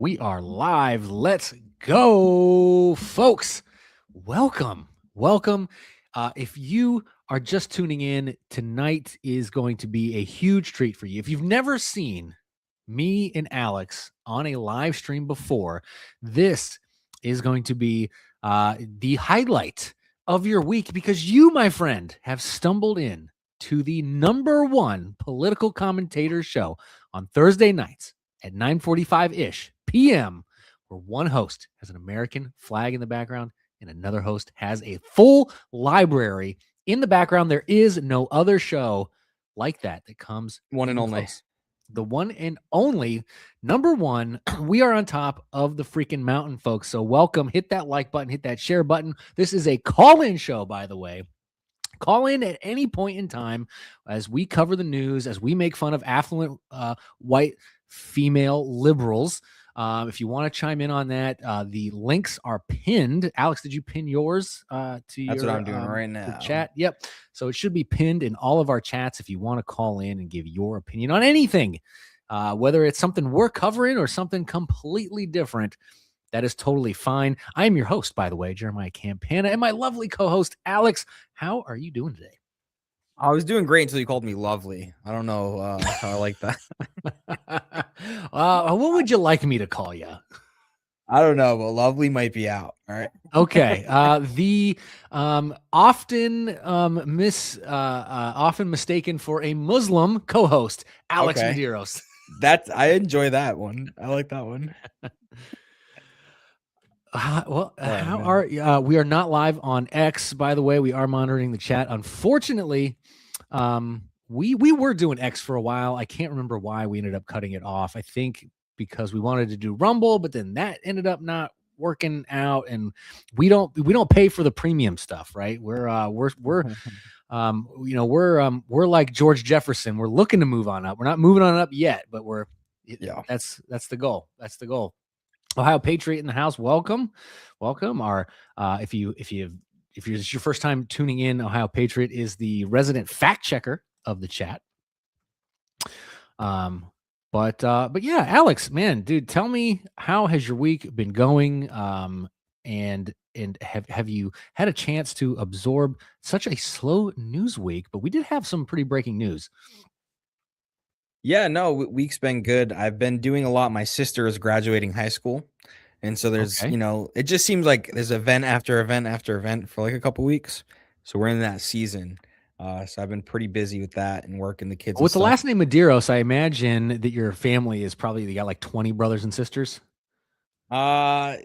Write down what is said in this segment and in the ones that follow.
We are live. Let's go, folks. Welcome. If you are just tuning in, tonight is going to be a huge treat for you. If you've never seen me and Alex on a live stream before, this is going to be the highlight of your week because you, my friend, have stumbled in to the #1 political commentator show on Thursday nights at 9:45-ish p.m., where one host has an American flag in the background and another host has a full library in the background. There is no other show like that comes one and only. close. The one and only #1. We are on top of the freaking mountain, folks. So welcome. Hit that like button, hit that share button. This is a call-in show, by the way. Call in at any point in time as we cover the news, as we make fun of affluent white female liberals. If you want to chime in on that, the links are pinned. Alex, did you pin yours to That's what I'm doing right now. Chat? Yep. So it should be pinned in all of our chats if you want to call in and give your opinion on anything, whether it's something we're covering or something completely different. That is totally fine. I am your host, by the way, Jeremiah Campana, and my lovely co-host, Alex. How are you doing today? I was doing great until you called me lovely. I don't know how I like that. What would you like me to call you? I don't know, but lovely might be out. All right. Okay. The often mistaken for a Muslim co-host, Alex Medeiros. I enjoy that one. I like that one. How are we are not live on X, by the way. We are monitoring the chat. Unfortunately, we were doing X for a while. I can't remember why we ended up cutting it off. I think because we wanted to do Rumble, but then that ended up not working out, and we don't pay for the premium stuff, right? We're like George Jefferson. We're looking to move on up. We're not moving on up yet, but that's the goal. That's the goal. Ohio Patriot in the house. Welcome. Our if it's your first time tuning in, Ohio Patriot is the resident fact checker of the chat. But yeah, Alex, man, dude, tell me, how has your week been going? And have you had a chance to absorb such a slow news week? But we did have some pretty breaking news. Yeah, no, week's been good. I've been doing a lot. My sister is graduating high school. And so there's, it just seems like there's event after event after event for like a couple weeks. So we're in that season. So I've been pretty busy with that and working the kids. With the last name Medeiros, I imagine that your family is probably, you got like 20 brothers and sisters. Yeah,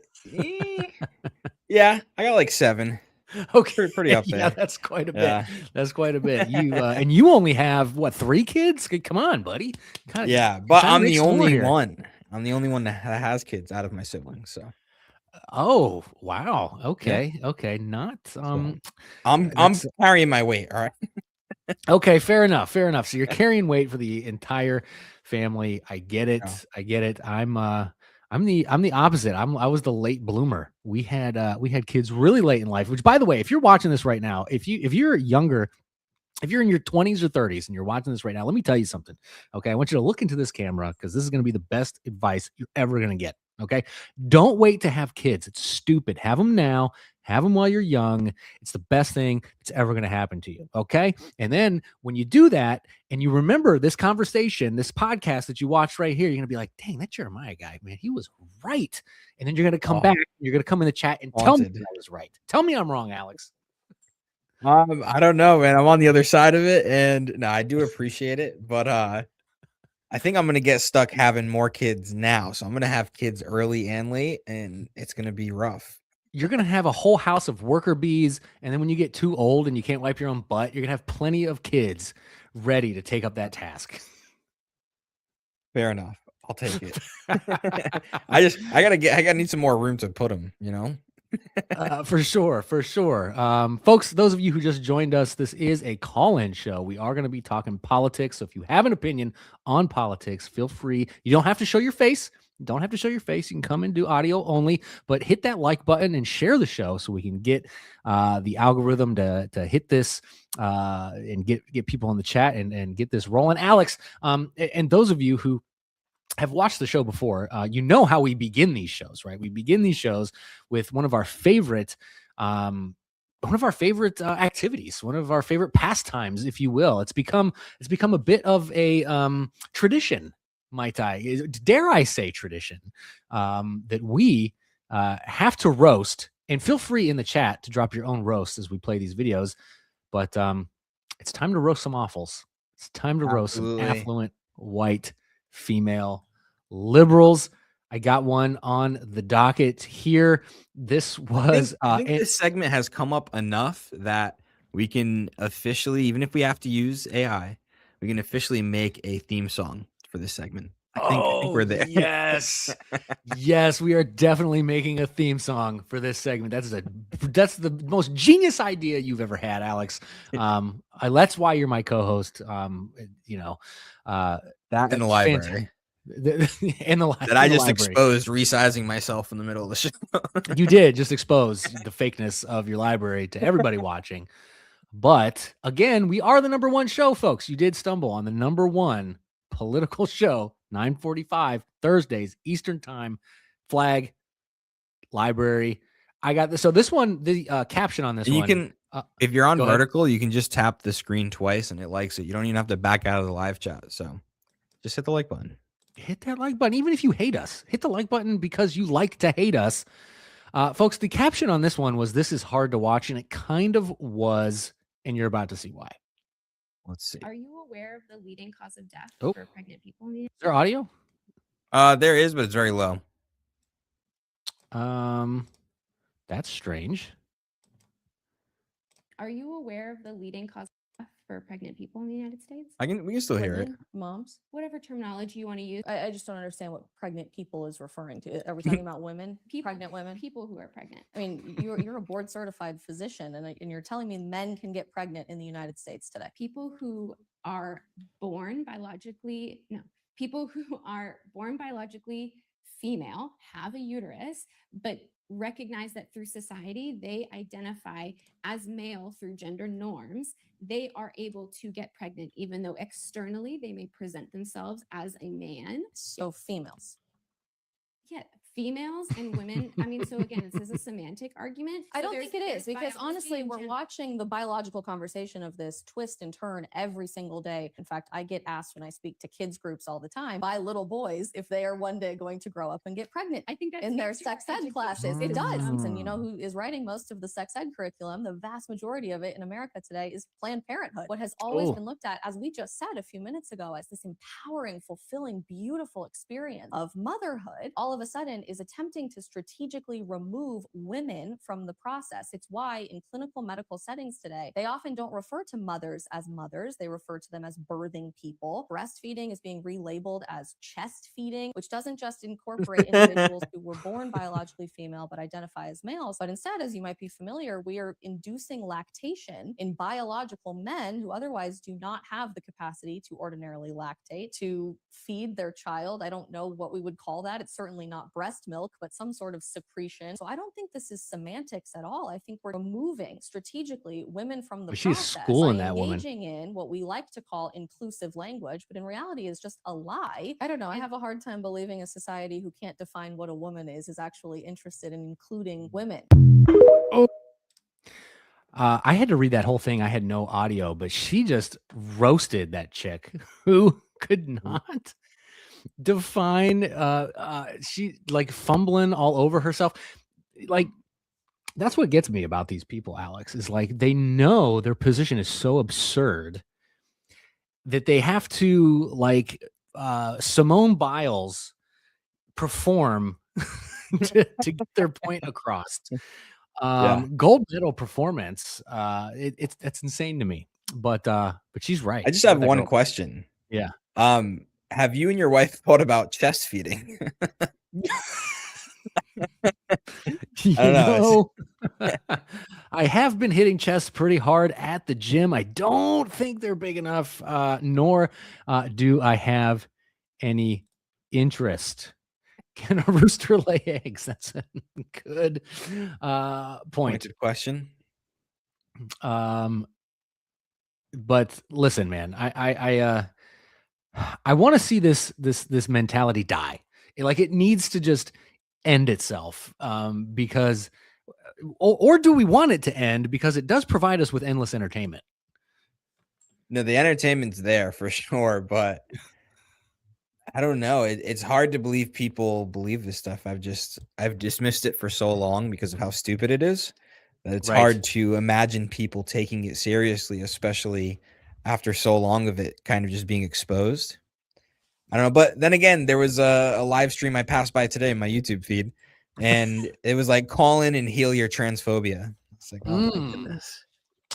I got like 7. Okay, pretty up there. Yeah, that's quite a bit. That's quite a bit. You and you only have what, 3 kids? Come on, buddy. But I'm the only one. I'm the only one that has kids out of my siblings. So. Oh wow. Okay. Yeah. Okay. Not. I'm carrying my weight. All right. Okay. Fair enough. So you're carrying weight for the entire family. I get it. I'm the opposite. I was the late bloomer. We had kids really late in life, which, by the way, if you're watching this right now, if you're younger, if you're in your 20s or 30s and you're watching this right now, let me tell you something. Okay. I want you to look into this camera because this is going to be the best advice you're ever going to get. Okay. Don't wait to have kids. It's stupid. Have them now. Have them while you're young. It's the best thing that's ever going to happen to you. Okay. And then when you do that and you remember this conversation, this podcast that you watched right here, you're going to be like, dang, that Jeremiah guy, man, he was right. And then you're going to come back. You're going to come in the chat and tell me I was right. Tell me I'm wrong, Alex. I don't know, man. I'm on the other side of it. And no, I do appreciate it. But I think I'm going to get stuck having more kids now. So I'm going to have kids early and late, and it's going to be rough. You're going to have a whole house of worker bees. And then when you get too old and you can't wipe your own butt, you're going to have plenty of kids ready to take up that task. Fair enough. I'll take it. I need some more room to put them, For sure. Folks, those of you who just joined us, this is a call-in show. We are going to be talking politics. So if you have an opinion on politics, feel free. You don't have to show your face. You can come and do audio only, but hit that like button and share the show so we can get the algorithm to hit this and get people in the chat and get this rolling. Alex, and those of you who have watched the show before, you know how we begin these shows, right? We begin these shows with one of our favorite activities, one of our favorite pastimes, if you will. It's become a bit of a tradition, dare I say tradition, that we have to roast. And feel free in the chat to drop your own roast as we play these videos. But it's time to roast some awfuls. It's time to roast some Absolutely. affluent white female liberals. I got one on the docket here. This was I think this segment has come up enough that we can officially, even if we have to use AI, we can officially make a theme song for this segment. I think we're there. Yes. Yes, we are definitely making a theme song for this segment. That's the most genius idea you've ever had, Alex. That's why you're my co-host. That in the library. In the That I just library. exposed resizing myself in the middle of the show. You did just expose the fakeness of your library to everybody watching. But again, we are the number one show, folks. You did stumble on the number one political show, 9:45 Thursdays Eastern Time. Flag, library. I got this. So this one, the caption on this and you one. Can, if you're on go vertical, you can just tap the screen twice and it likes it. You don't even have to back out of the live chat. So just hit the like button. Hit that like button. Even if you hate us, hit the like button because you like to hate us. Folks, the caption on this one was, "This is hard to watch," and it kind of was, and you're about to see why. Let's see. Are you aware of the leading cause of death for pregnant people? Is there audio? There is, but it's very low. That's strange. Are you aware of the leading cause of death for pregnant people in the United States? We can still hear it. Moms, whatever terminology you want to use. I just don't understand what pregnant people is referring to. Are we talking about women? Pregnant women? People who are pregnant. I mean, you're a board certified physician and you're telling me men can get pregnant in the United States today. People who are born biologically female, have a uterus, but recognize that through society, they identify as male through gender norms. They are able to get pregnant, even though externally they may present themselves as a man. So females. Yeah, females and women. I mean, so again, this is a semantic argument. I don't think it is, because honestly, we're watching the biological conversation of this twist and turn every single day. In fact, I get asked when I speak to kids groups all the time by little boys if they are one day going to grow up and get pregnant. I think that's in their sex ed classes. It does. And you know who is writing most of the sex ed curriculum? The vast majority of it in America today is Planned Parenthood. What has always been looked at, as we just said a few minutes ago, as this empowering, fulfilling, beautiful experience of motherhood, all of a sudden is attempting to strategically remove women from the process. It's why in clinical medical settings today, they often don't refer to mothers as mothers. They refer to them as birthing people. Breastfeeding is being relabeled as chest feeding, which doesn't just incorporate individuals who were born biologically female but identify as males, but instead, as you might be familiar, we are inducing lactation in biological men who otherwise do not have the capacity to ordinarily lactate, to feed their child. I don't know what we would call that. It's certainly not breast milk, but some sort of secretion. So I don't think this is semantics at all. I think we're removing strategically women from the process schooling by that woman. engaging in what we like to call inclusive language, but in reality is just a lie. I don't know. I have a hard time believing a society who can't define what a woman is actually interested in including women. I had to read that whole thing. I had no audio, but she just roasted that chick who could not define. She like fumbling all over herself. Like, that's what gets me about these people, Alex, is like they know their position is so absurd that they have to like Simone Biles perform to get their point across. Gold medal performance. That's insane to me. But she's right. I just have one question. Yeah. Have you and your wife thought about chest feeding? I don't know. I have been hitting chests pretty hard at the gym. I don't think they're big enough, nor do I have any interest. Can a rooster lay eggs? That's a good point. Pointed question. But listen, man, I want to see this mentality die. It needs to just end itself, because or do we want it to end because it does provide us with endless entertainment? No, the entertainment's there for sure, but I don't know. It's hard to believe people believe this stuff. I've dismissed it for so long because of how stupid it is that it's Right. hard to imagine people taking it seriously, especially after so long of it kind of just being exposed. I don't know, but then again, there was a live stream I passed by today in my YouTube feed, and it was like, call in and heal your transphobia. It's like, oh my goodness.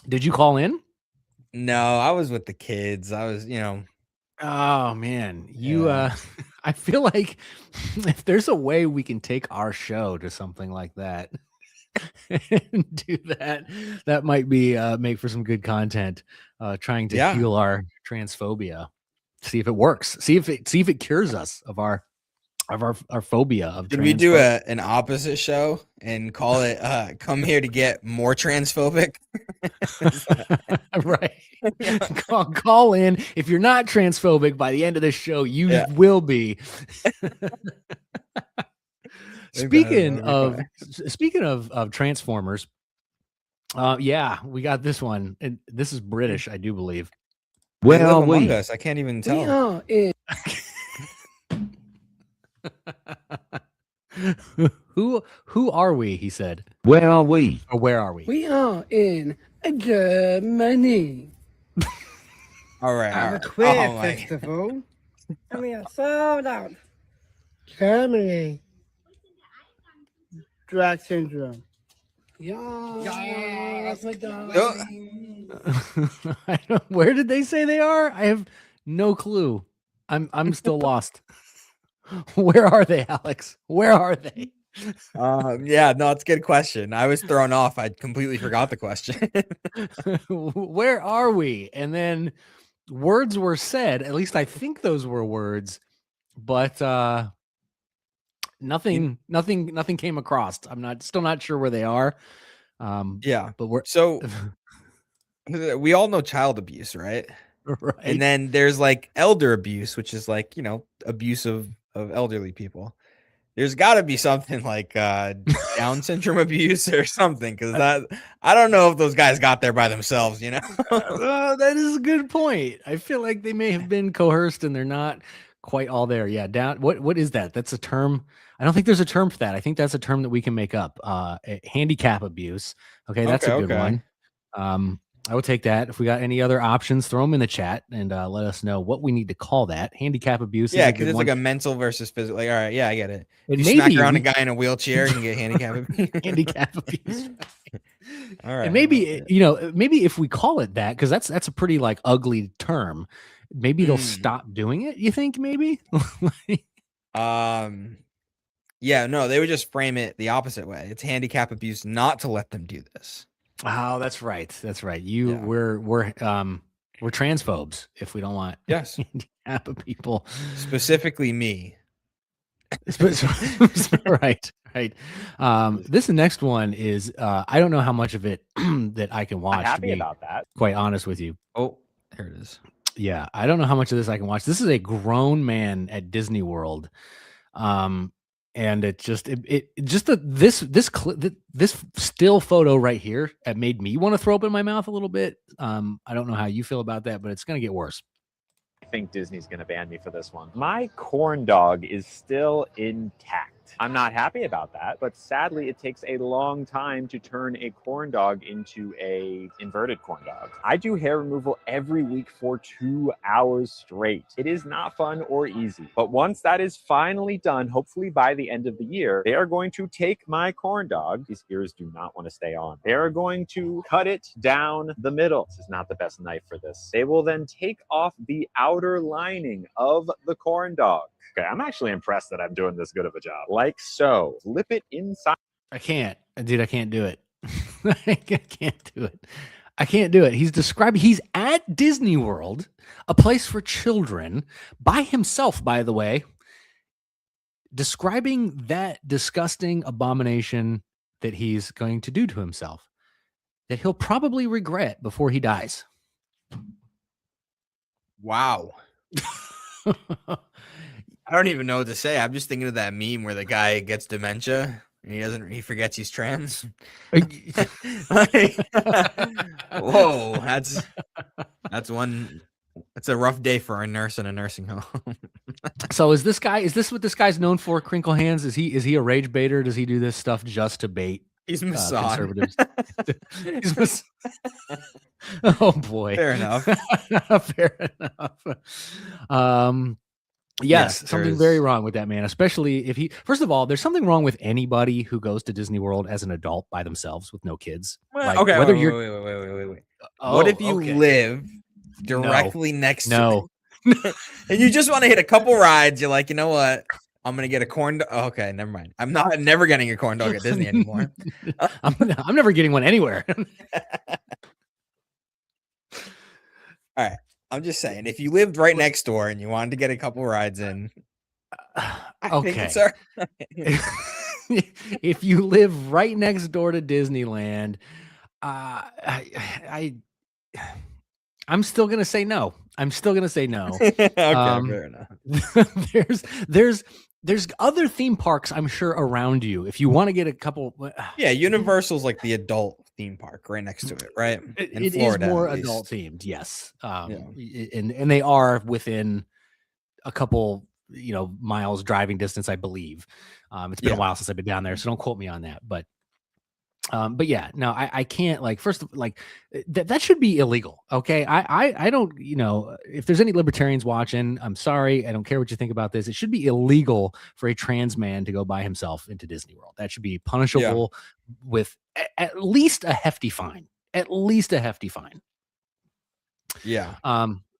Did you call in? No, I was with the kids. I was, Oh man, Yeah. I feel like if there's a way we can take our show to something like that and do that, that might be make for some good content. Trying to Yeah. heal our transphobia, see if it works, see if it cures us of our phobia of Did we do transphobia. an opposite show and call it come here to get more transphobic? Right. Call in. If you're not transphobic by the end of this show, you will be. Speaking of Transformers, yeah, we got this one, and this is British, I do believe. They live among us. I can't even tell. Who are we? He said. Where are we? Or where are we? We are in Germany. All right. At the queer festival. And we are sold out. Germany. Drag syndrome. Yeah. Where did they say they are? I have no clue. I'm still lost. Where are they, Alex? Where are they? Yeah, no, it's a good question. I was thrown off. I completely forgot the question. Where are we? And then words were said. At least I think those were words, but nothing came across. I'm still not sure where they are. Yeah, but we all know child abuse, right? Right. And then there's like elder abuse, which is like, abuse of elderly people. There's got to be something like Down syndrome abuse or something, because I don't know if those guys got there by themselves, That is a good point. I feel like they may have been coerced and they're not quite all there. Yeah, down. What is that? That's a term. I don't think there's a term for that. I think that's a term that we can make up. Handicap abuse. Okay, that's a good one. I would take that. If we got any other options, throw them in the chat and let us know what we need to call that. Handicap abuse. Yeah, because it's like a mental versus physical. Like, all right, yeah, I get it. And you smack around a guy in a wheelchair, you can get handicap abuse. Handicap abuse. All right. And maybe maybe if we call it that, because that's a pretty like ugly term, maybe they'll stop doing it. You think maybe? Yeah, no, they would just frame it the opposite way. It's handicap abuse not to let them do this. Oh, that's right. That's right. We're transphobes if we don't want handicap people. Specifically me. Right. This next one is I don't know how much of it that I can watch. I'm happy about that. Quite honest with you. Oh, there it is. Yeah, I don't know how much of this I can watch. This is a grown man at Disney World. And it just this still photo right here, it made me want to throw up in my mouth a little bit. I don't know how you feel about that, but it's gonna get worse. I think Disney's going to ban me for this one. My corn dog is still intact. I'm not happy about that, but sadly it takes a long time to turn a corn dog into a inverted corn dog. I do hair removal every week for 2 hours straight. It is not fun or easy, but once that is finally done, hopefully by the end of the year, they are going to take my corn dog. These ears do not want to stay on. They are going to cut it down the middle. This is not the best knife for this. They will then take off the outer lining of the corn dog. Okay, I'm actually impressed that I'm doing this good of a job. Like so. Flip it inside. I can't. Dude, I can't do it. I can't do it. I can't do it. He's at Disney World, a place for children, by himself, by the way, describing that disgusting abomination that he's going to do to himself, that he'll probably regret before he dies. Wow. I don't even know what to say. I'm just thinking of that meme where the guy gets dementia and he forgets he's trans. Like, whoa, that's a rough day for a nurse in a nursing home. So is this what this guy's known for, Crinkle Hands? Is he a rage baiter? Does he do this stuff just to bait He's Mossad. conservatives? Oh boy. Fair enough. Fair enough. Yes, something very wrong with that man, especially if first of all, there's something wrong with anybody who goes to Disney World as an adult by themselves with no kids. Well, Like, okay, whether wait. What if you live directly next to it? And you just want to hit a couple rides? You're like, you know what? I'm gonna get a corn dog. Oh, okay, never mind. I'm never getting a corn dog at Disney anymore. I'm never getting one anywhere. All right. I'm just saying, if you lived right next door and you wanted to get a couple rides in, I think it's all right. If you live right next door to Disneyland, I'm still gonna say no. Okay, fair enough. There's other theme parks, I'm sure, around you. If you want to get a couple, Yeah, Universal's like the adult theme park right next to it, right? It is more adult themed, yes. And they are within a couple, miles driving distance, I believe. It's been a while since I've been down there, so don't quote me on that. But yeah, no, I can't, like, first of like that should be illegal. Okay. I don't, if there's any libertarians watching, I'm sorry. I don't care what you think about this. It should be illegal for a trans man to go by himself into Disney World. That should be punishable with at least a hefty fine. Yeah.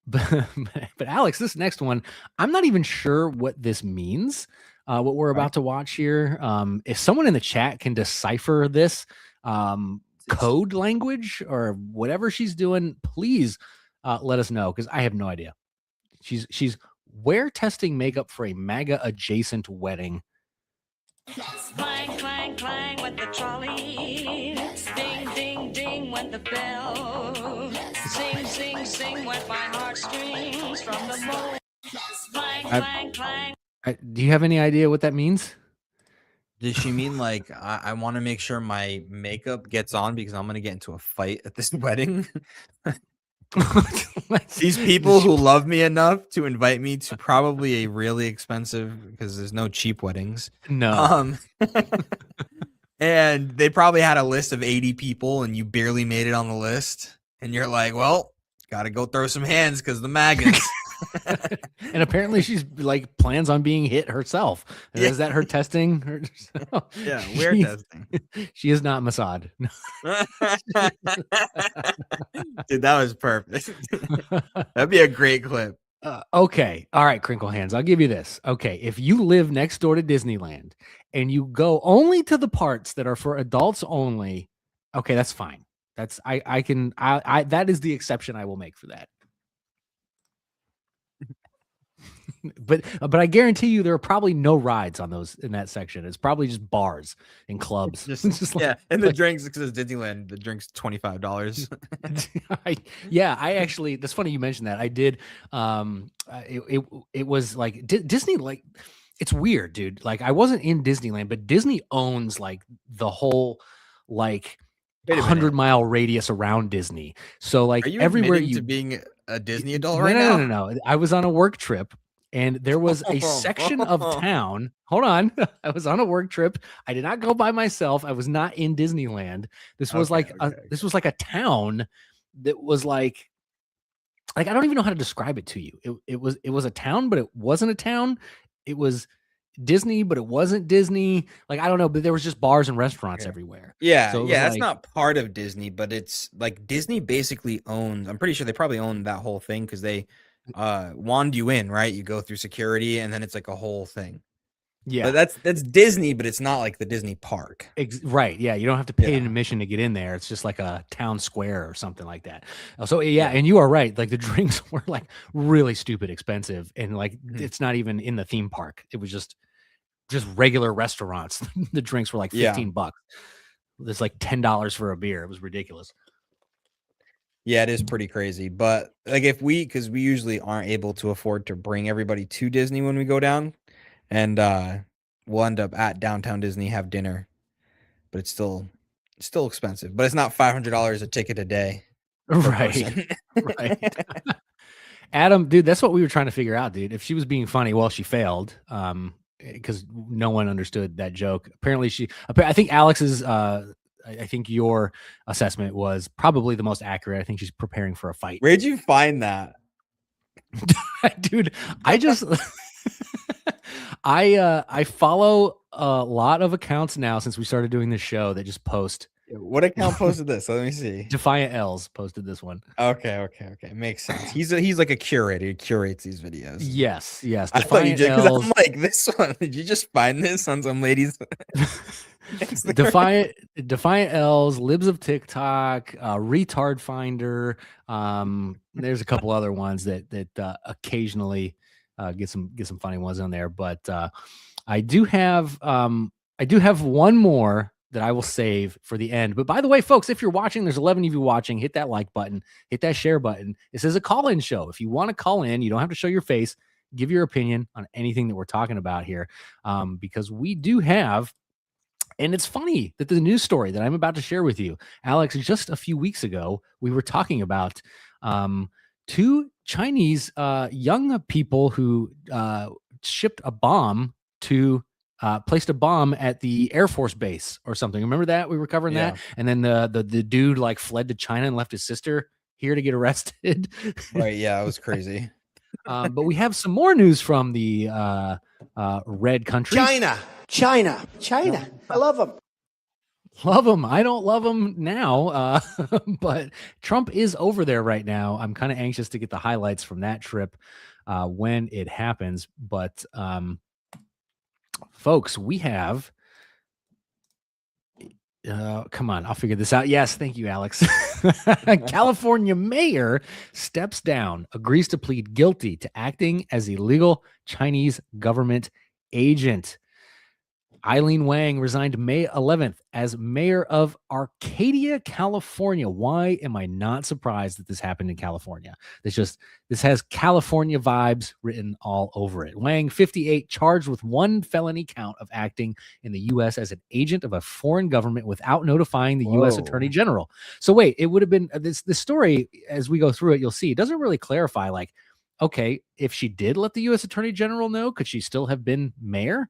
But Alex, this next one, I'm not even sure what this means. What we're about to watch here. If someone in the chat can decipher this code language or whatever she's doing, please let us know, because I have no idea. She's wear testing makeup for a MAGA adjacent wedding. Clang, clang, clang with the trolley. Ding, ding, ding with the bell. Sing, sing, sing with my heartstrings from the moon. Clang, clang, clang. Do you have any idea what that means? Does she mean like I want to make sure my makeup gets on because I'm gonna get into a fight at this wedding? These people who love me enough to invite me to probably a really expensive, because there's no cheap weddings. No. And they probably had a list of 80 people and you barely made it on the list. And you're like, well, gotta go throw some hands because the maggots. And apparently she's like plans on being hit herself. Yeah. Is that her testing? Yeah, we're testing. She is not Mossad. Dude, that was perfect. That'd be a great clip. Okay. All right, Crinkle Hands. I'll give you this. Okay. If you live next door to Disneyland and you go only to the parts that are for adults only, okay, that's fine. That's that is the exception I will make for that. But I guarantee you there are probably no rides on those in that section. It's probably just bars and clubs. And the drinks, because it's Disneyland, the drink's $25. I actually, that's funny you mentioned that. I did. It was like Disney, like, it's weird, dude. Like, I wasn't in Disneyland, but Disney owns like the whole like 100-mile radius around Disney. So like, are you everywhere to being a Disney adult right now? No. I was on a work trip. And there was a section of town. Hold on. I was on a work trip. I did not go by myself. I was not in Disneyland. This was this was like a town that was like I don't even know how to describe it to you. It was a town, but it wasn't a town. It was Disney, but it wasn't Disney. Like, I don't know, but there was just bars and restaurants everywhere. Yeah. So yeah. That's not part of Disney, but it's like Disney basically owns, I'm pretty sure they probably own that whole thing because they wand you in, right? You go through security and then it's like a whole thing. Yeah, but that's Disney, but it's not like the Disney park. Right. Yeah, you don't have to pay an admission to get in there. It's just like a town square or something like that. So yeah, and you are right. Like, the drinks were like really stupid expensive, and like it's not even in the theme park. It was just regular restaurants. The drinks were like $15. It's like $10 for a beer. It was ridiculous. Yeah, it is pretty crazy. But like because we usually aren't able to afford to bring everybody to Disney when we go down, and we'll end up at downtown Disney, have dinner, but it's still expensive. But it's not $500 a ticket a day per Right. person. Right. Adam, dude, that's what we were trying to figure out, dude. If she was being funny, well, she failed. Because no one understood that joke. Apparently, I think Alex's. I think your assessment was probably the most accurate. I think she's preparing for a fight. Where'd you find that? Dude, I just I follow a lot of accounts now since we started doing this show that just post. What account posted this? Let me see. Defiant L's posted this one. Okay. Makes sense. He's like a curator. He curates these videos. Yes. I thought you Defiant did, because L's. I'm like, this one. Did you just find this on some ladies? Defiant L's, Libs of TikTok, Retard Finder. There's a couple other ones that occasionally get some funny ones on there, but I do have one more that I will save for the end. But by the way, folks, if you're watching, there's 11 of you watching. Hit that like button, hit that share button. This is a call-in show. If you want to call in, you don't have to show your face. Give your opinion on anything that we're talking about here, because we do have. And it's funny that the news story that I'm about to share with you, Alex, just a few weeks ago, we were talking about two Chinese young people who shipped a bomb to placed a bomb at the Air Force base or something. Remember that? We were covering that. And then the dude like fled to China and left his sister here to get arrested. Right. Yeah, it was crazy. But we have some more news from the red country. China. I love them. Love them. I don't love them now, but Trump is over there right now. I'm kind of anxious to get the highlights from that trip when it happens. But folks, we have. Come on, I'll figure this out. Yes, thank you, Alex. California mayor steps down, agrees to plead guilty to acting as illegal Chinese government agent. Eileen Wang resigned May 11th as mayor of Arcadia, California. Why am I not surprised that this happened in California? This has California vibes written all over it. Wang, 58, charged with one felony count of acting in the U.S. as an agent of a foreign government without notifying the U.S. Attorney General. So wait, it would have been this story, as we go through it, you'll see, it doesn't really clarify, like, okay, if she did let the U.S. Attorney General know, could she still have been mayor?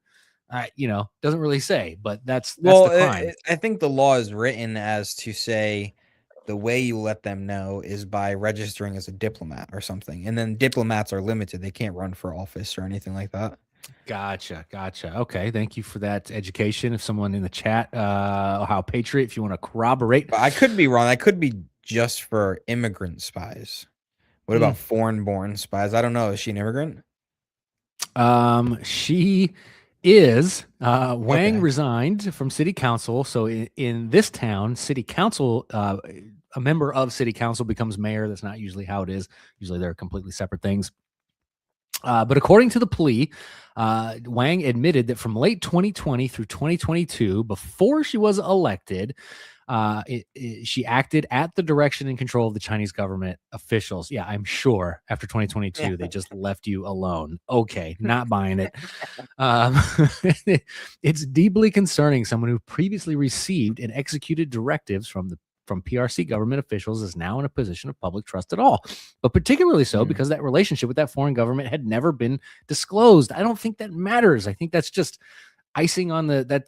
Doesn't really say, but that's the crime. I think the law is written as to say the way you let them know is by registering as a diplomat or something. And then diplomats are limited. They can't run for office or anything like that. Gotcha. Okay. Thank you for that education. If someone in the chat, Ohio Patriot, if you want to corroborate. But I could be wrong. I could be just for immigrant spies. What about foreign-born spies? I don't know. Is she an immigrant? She is. Wang resigned from city council. So in this town, city council, a member of city council becomes mayor. That's not usually how it is. Usually they're completely separate things. But according to the plea, Wang admitted that from late 2020 through 2022, before she was elected, she acted at the direction and control of the Chinese government officials. Yeah, I'm sure after 2022, they just left you alone. Okay, not buying it. It's deeply concerning. Someone who previously received and executed directives from PRC government officials is now in a position of public trust at all, but particularly so because that relationship with that foreign government had never been disclosed. I don't think that matters. I think that's just icing on the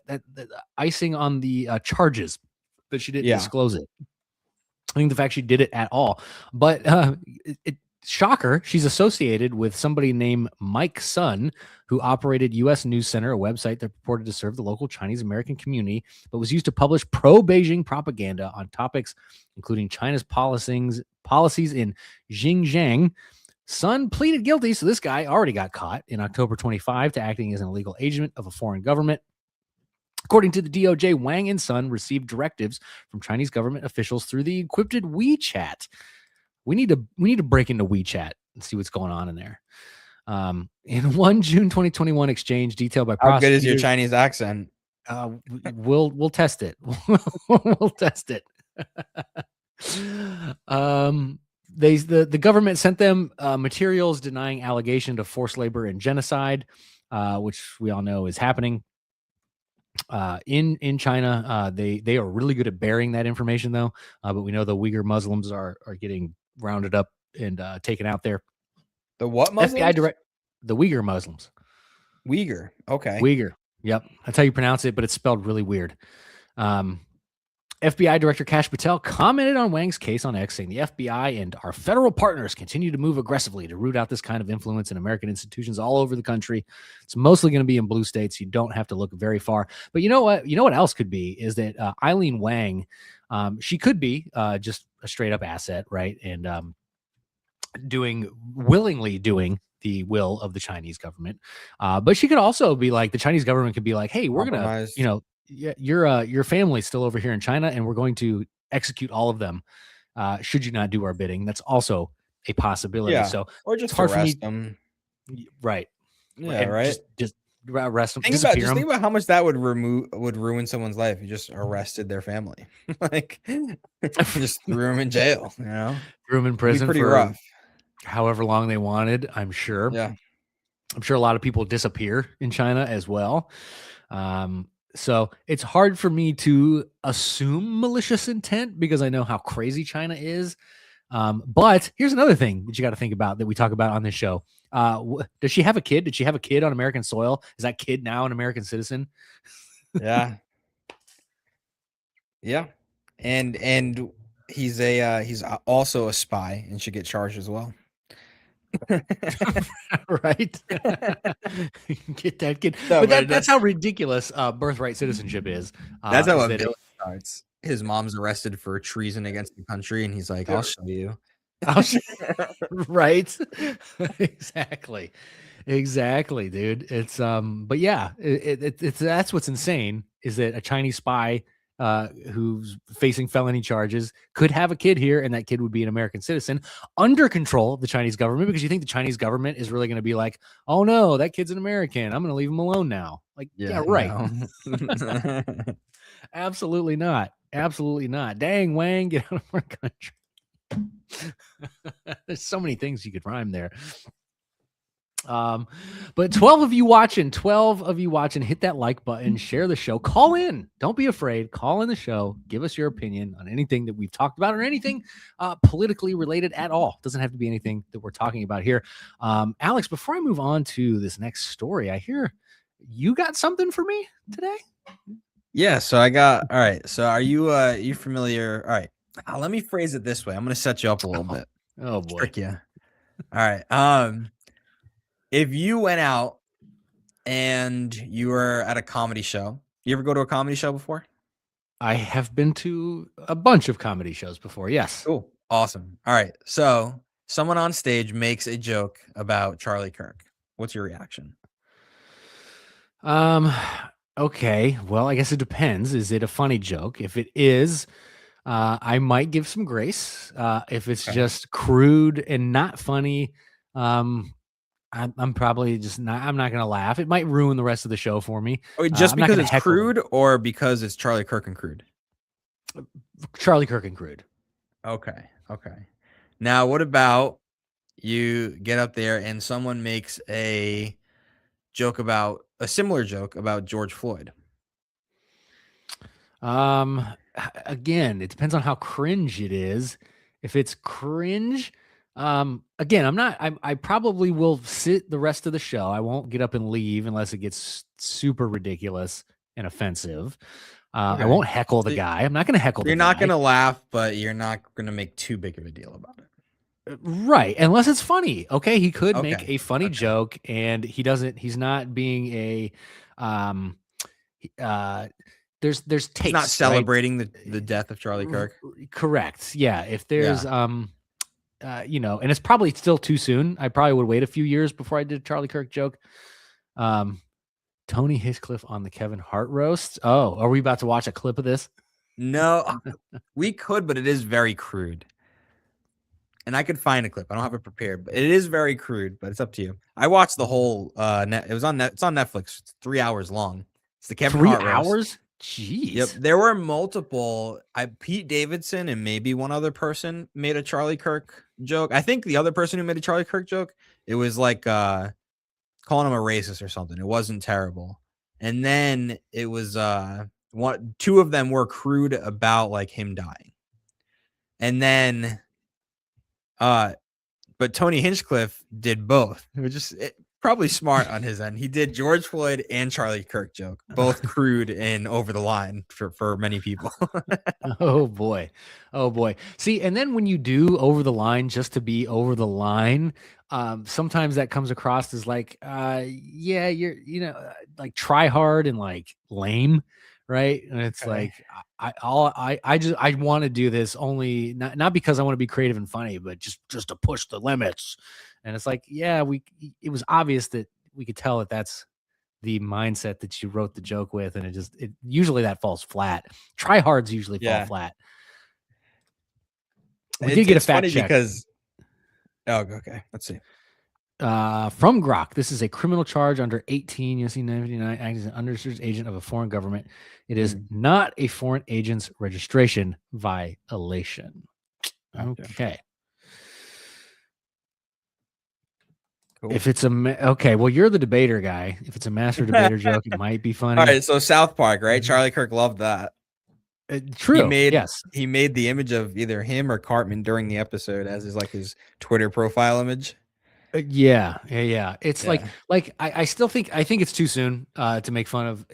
icing on the charges that she didn't disclose it. I think the fact she did it at all, but shocker, she's associated with somebody named Mike Sun, who operated U.S. News Center, a website that purported to serve the local Chinese American community, but was used to publish pro-Beijing propaganda on topics including China's policies in Xinjiang. Sun pleaded guilty, so this guy already got caught in October 25 to acting as an illegal agent of a foreign government. According to the DOJ, Wang and Sun received directives from Chinese government officials through the encrypted WeChat. We need to break into WeChat and see what's going on in there. In one June 2021 exchange detailed by prosecutors. How good is your Chinese accent? We'll test it. We'll test it. The government sent them materials denying allegation of forced labor and genocide, which we all know is happening in China. They are really good at burying that information, though. But we know the Uyghur Muslims are getting rounded up and taken out there. The what FBI Muslims? the Uyghur Muslims. Uyghur. Okay. Uyghur. Yep, that's how you pronounce it, but it's spelled really weird. FBI Director Kash Patel commented on Wang's case on X, saying the FBI and our federal partners continue to move aggressively to root out this kind of influence in American institutions all over the country. It's mostly going to be in blue states. You don't have to look very far. But you know what? You know what else could be is that Eileen Wang, she could be just a straight up asset, right? And willingly doing the will of the Chinese government. But she could also be like, the Chinese government could be like, hey, we're going to, your family's still over here in China, and we're going to execute all of them. Should you not do our bidding? That's also a possibility. Yeah. So or just arrest them. Right. Yeah. And right. Just arrest them. Think about how much that would ruin someone's life. You just arrested their family, like just threw them in jail. You know, threw them in prison. Pretty rough. However long they wanted. I'm sure. Yeah. I'm sure a lot of people disappear in China as well. So it's hard for me to assume malicious intent because I know how crazy China is. But here's another thing that you got to think about that we talk about on this show. Does she have a kid? Did she have a kid on American soil? Is that kid now an American citizen? Yeah. Yeah. And he's also a spy and should get charged as well. Right. Get that kid. No, but that's how ridiculous birthright citizenship is. That's how it starts. His mom's arrested for treason against the country, and he's like, I'll show you. Right. Exactly, dude. It's but yeah, it's that's what's insane is that a Chinese spy who's facing felony charges could have a kid here, and that kid would be an American citizen under control of the Chinese government, because you think the Chinese government is really going to be like, oh no, that kid's an American, I'm going to leave him alone now. Like, yeah right. No. Absolutely not. Dang, Wang, get out of our country. There's so many things you could rhyme there. But 12 of you watching, hit that like button, share the show, call in. Don't be afraid. Call in the show. Give us your opinion on anything that we've talked about or anything politically related at all. Doesn't have to be anything that we're talking about here. Alex, before I move on to this next story, I hear you got something for me today. Yeah. So I got, all right. So are you familiar? All right. Let me phrase it this way. I'm going to set you up a little bit. Oh boy. Trick you. All right. If you went out and you were at a comedy show, you ever go to a comedy show before? I have been to a bunch of comedy shows before. Yes. Cool. Awesome. All right. So someone on stage makes a joke about Charlie Kirk. What's your reaction? Okay. Well, I guess it depends. Is it a funny joke? If it is, I might give some grace. If it's just crude and not funny, I'm probably just not. I'm not going to laugh. It might ruin the rest of the show for me. Oh, just because it's crude, or because it's Charlie Kirk and crude? Charlie Kirk and crude. Okay. Now, what about you get up there and someone makes a similar joke about George Floyd? Again, it depends on how cringe it is. If it's cringe, again, I probably will sit the rest of the show. I won't get up and leave unless it gets super ridiculous and offensive. Okay. I won't heckle the guy. I'm not going to heckle the guy. You're not going to laugh, but you're not going to make too big of a deal about it. Right. Unless it's funny. Okay. He could make a funny joke, and he's not being a, there's taste. He's not celebrating the death of Charlie Kirk. Correct. Yeah. If there's, and it's probably still too soon. I probably would wait a few years before I did a Charlie Kirk joke. Tony Hinchcliffe on the Kevin Hart roast. Oh, are we about to watch a clip of this? No, we could, but it is very crude. And I could find a clip. I don't have it prepared, but it is very crude, but it's up to you. I watched the whole it's on Netflix. It's 3 hours long. It's the Kevin Hart roast. 3 hours? Jeez. Yep, there were multiple. Pete Davidson and maybe one other person made a Charlie Kirk joke. I think the other person who made a Charlie Kirk joke, it was like calling him a racist or something. It wasn't terrible. And then it was two of them were crude about like him dying. And then but Tony Hinchcliffe did both. It was just probably smart on his end. He did George Floyd and Charlie Kirk joke, both crude and over the line for many people. Oh boy. See, and then when you do over the line just to be over the line, sometimes that comes across as like, yeah, you're, like try hard and like lame, right? And it's like, I want to do this only not because I want to be creative and funny, but just to push the limits. And it's like, yeah, it was obvious that we could tell that that's the mindset that you wrote the joke with, and it usually that falls flat. Tryhards usually fall flat. We did get a fact check because okay, let's see. From Grok, this is a criminal charge under 18 U.S.C. 959, acting as an underserved agent of a foreign government. It is not a foreign agent's registration violation. Okay. Cool. If it's okay, well, you're the debater guy. If it's a master debater joke, it might be funny. All right, so South Park, right? Charlie Kirk loved that. True. He made the image of either him or Cartman during the episode as his Twitter profile image. Yeah. It's like I still think it's too soon to make fun of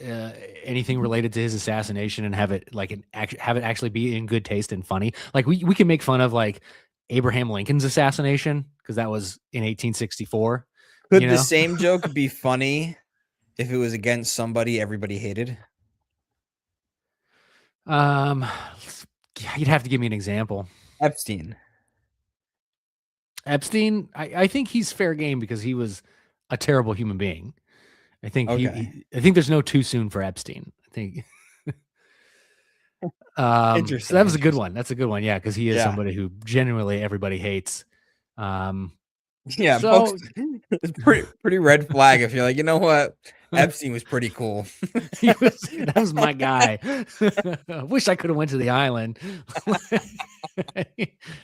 anything related to his assassination and have it actually be in good taste and funny. Like we can make fun of like Abraham Lincoln's assassination because that was in 1864. Could the same joke be funny if it was against somebody everybody hated? You'd have to give me an example. Epstein, I think he's fair game because he was a terrible human being. I think I think there's no too soon for Epstein. I think. Interesting. So that was a good one. That's a good one. Yeah, because he is somebody who genuinely everybody hates. Yeah, so, it's pretty red flag if you're like, you know what, Epstein was pretty cool. That was my guy. I wish I could have went to the island.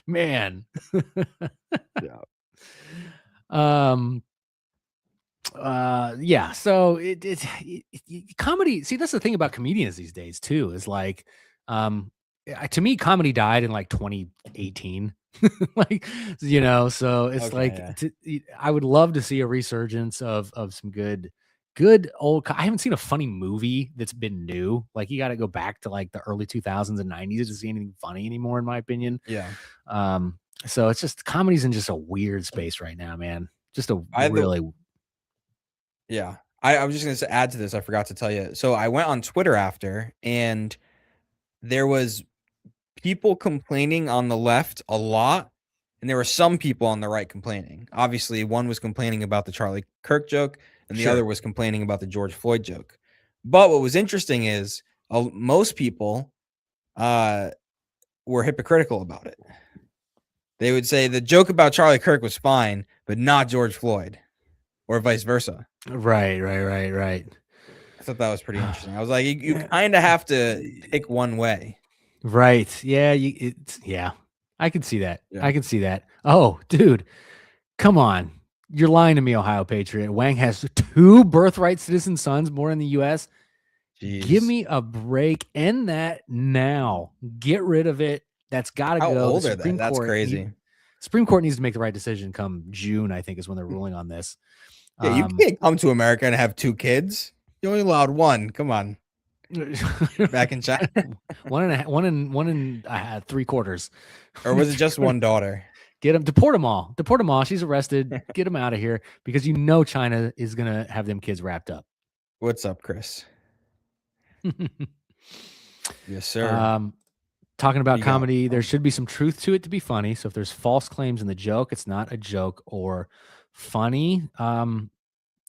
Man. Yeah. So it's comedy. See, that's the thing about comedians these days too. Is like, to me, comedy died in like 2018. Like, so it's I would love to see a resurgence of some good old. I haven't seen a funny movie that's been new. Like, you got to go back to like the early 2000s and 90s to see anything funny anymore, in my opinion. Yeah. So it's just comedy's in just a weird space right now, man. Just yeah. I was just going to add to this. I forgot to tell you. So I went on Twitter after, and there was people complaining on the left a lot, and there were some people on the right complaining. Obviously, one was complaining about the Charlie Kirk joke, and the other was complaining about the George Floyd joke. But what was interesting is most people were hypocritical about it. They would say the joke about Charlie Kirk was fine, but not George Floyd, or vice versa. Right. I thought that was pretty interesting. I was like, you kind of have to pick one way. Right. Yeah. I can see that. Yeah. I can see that. Oh, dude, come on. You're lying to me, Ohio Patriot. Wang has 2 birthright citizen sons born in the U.S. Jeez. Give me a break. End that now. Get rid of it. That's got to go. How old are they? That's crazy. Supreme Court needs to make the right decision come June, I think, is when they're ruling on this. Yeah, you can't come to America and have 2 kids. You only allowed 1. Come on. Back in China. 1 and 3/4. Or was it just 1 daughter? Get them, deport them all. She's arrested. Get them out of here because China is gonna have them kids wrapped up. What's up, Chris? Yes, sir. Talking about comedy, there should be some truth to it to be funny. So if there's false claims in the joke, it's not a joke or funny.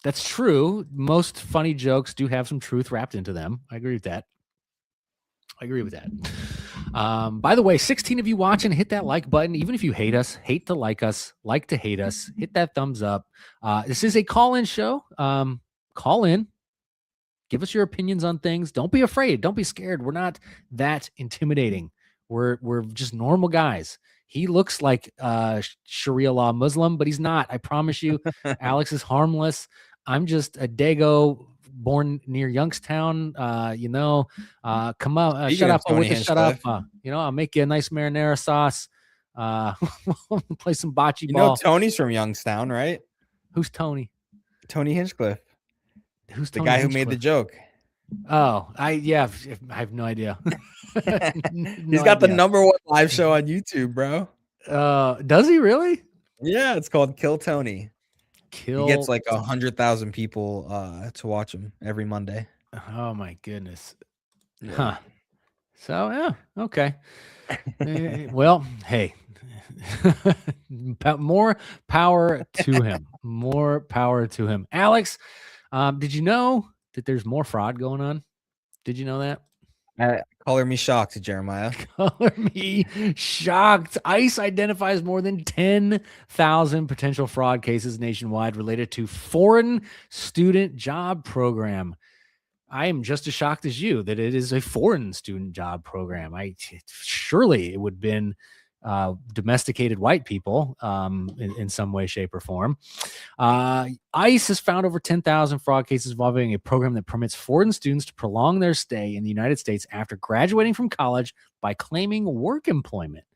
That's true. Most funny jokes do have some truth wrapped into them. I agree with that. By the way, 16 of you watching, hit that like button. Even if you hate us, hate to like us, like to hate us, hit that thumbs up. This is a call-in show. Call in. Give us your opinions on things. Don't be afraid. Don't be scared. We're not that intimidating. We're just normal guys. He looks like Sharia law Muslim, but he's not. I promise you. Alex is harmless. I'm just a Dago born near Youngstown. Come on, shut up with the shut up. I'll make you a nice marinara sauce. Play some bocce ball. Tony's from Youngstown, right? Who's Tony? Tony Hinchcliffe. Who's the Tony guy who made the joke? Oh, I have no idea. He's got the #1 live show on YouTube, bro. Does he really? Yeah, it's called Kill Tony. He gets like 100,000 people to watch him every Monday. Oh my goodness. Yeah. Huh. So yeah, okay. Well, hey, more power to him. More power to him. Alex, did you know that there's more fraud going on? Did you know that? Color me shocked, Jeremiah. Color me shocked. ICE identifies more than 10,000 potential fraud cases nationwide related to foreign student job program. I am just as shocked as you that it is a foreign student job program. Surely it would have been domesticated white people in some way, shape, or form. ICE has found over 10,000 fraud cases involving a program that permits foreign students to prolong their stay in the United States after graduating from college by claiming work employment.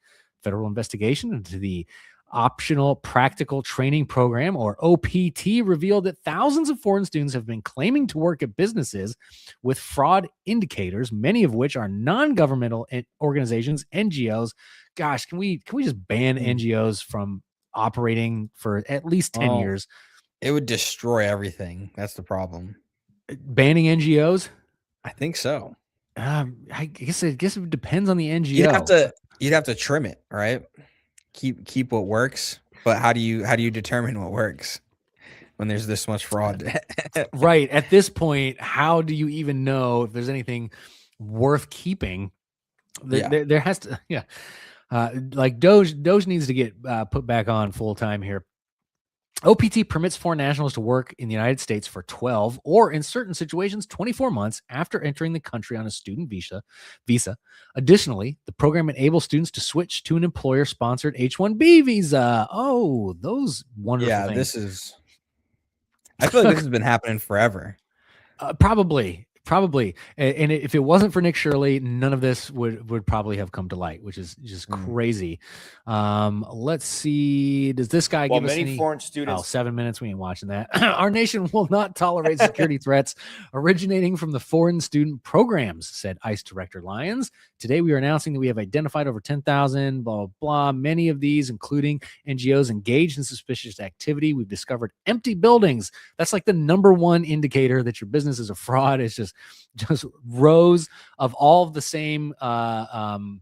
Federal investigation into the Optional Practical Training Program, or OPT, revealed that thousands of foreign students have been claiming to work at businesses with fraud indicators, many of which are non-governmental organizations, NGOs. Gosh, can we just ban NGOs from operating for at least 10 years? It would destroy everything. That's the problem. Banning NGOs? I think so. I guess it depends on the NGO. You'd have to trim it, right? Keep what works, but how do you determine what works when there's this much fraud? Right. At this point, how do you even know if there's anything worth keeping? There has to, like Doge needs to get put back on full time here. OPT permits foreign nationals to work in the United States for 12 or, in certain situations, 24 months after entering the country on a student visa. Additionally, the program enables students to switch to an employer-sponsored H-1B visa. Oh, those wonderful things. I feel like this has been happening forever. Probably. And if it wasn't for Nick Shirley, none of this would probably have come to light, which is just crazy. Let's see. Does this guy give us any foreign students? 7 minutes. We ain't watching that. Our nation will not tolerate security threats originating from the foreign student programs, said ICE Director Lyons. Today, we are announcing that we have identified over 10,000, blah, blah, blah. Many of these, including NGOs engaged in suspicious activity. We've discovered empty buildings. That's like the #1 indicator that your business is a fraud. It's just rows of all of the same what's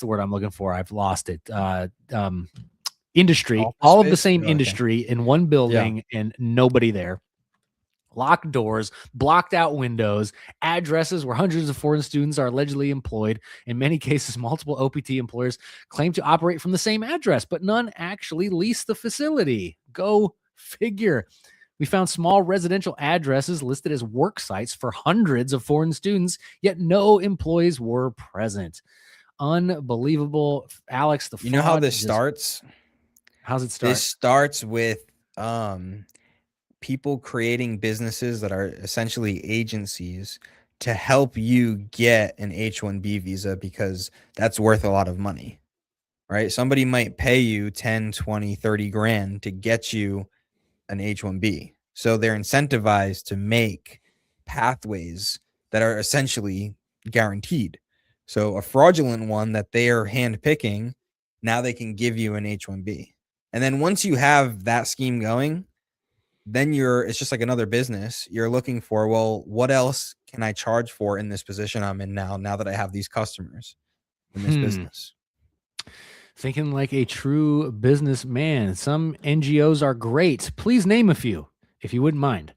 the word I'm looking for? I've lost it. Industry, all of the same industry in one building and nobody there. Locked doors, blocked out windows, addresses where hundreds of foreign students are allegedly employed. In many cases, multiple OPT employers claim to operate from the same address, but none actually lease the facility. Go figure. We found small residential addresses listed as work sites for hundreds of foreign students, yet no employees were present. Unbelievable. Alex, you know how this starts? How's it start? This starts with people creating businesses that are essentially agencies to help you get an H-1B visa because that's worth a lot of money, right? Somebody might pay you 10, 20, 30 grand to get you an H-1B. So they're incentivized to make pathways that are essentially guaranteed. So a fraudulent one that they are handpicking, now they can give you an H-1B. And then once you have that scheme going, then it's just like another business. You're looking for, well, what else can I charge for in this position I'm in now that I have these customers in this business? Thinking like a true businessman. Some NGOs are great. Please name a few, if you wouldn't mind.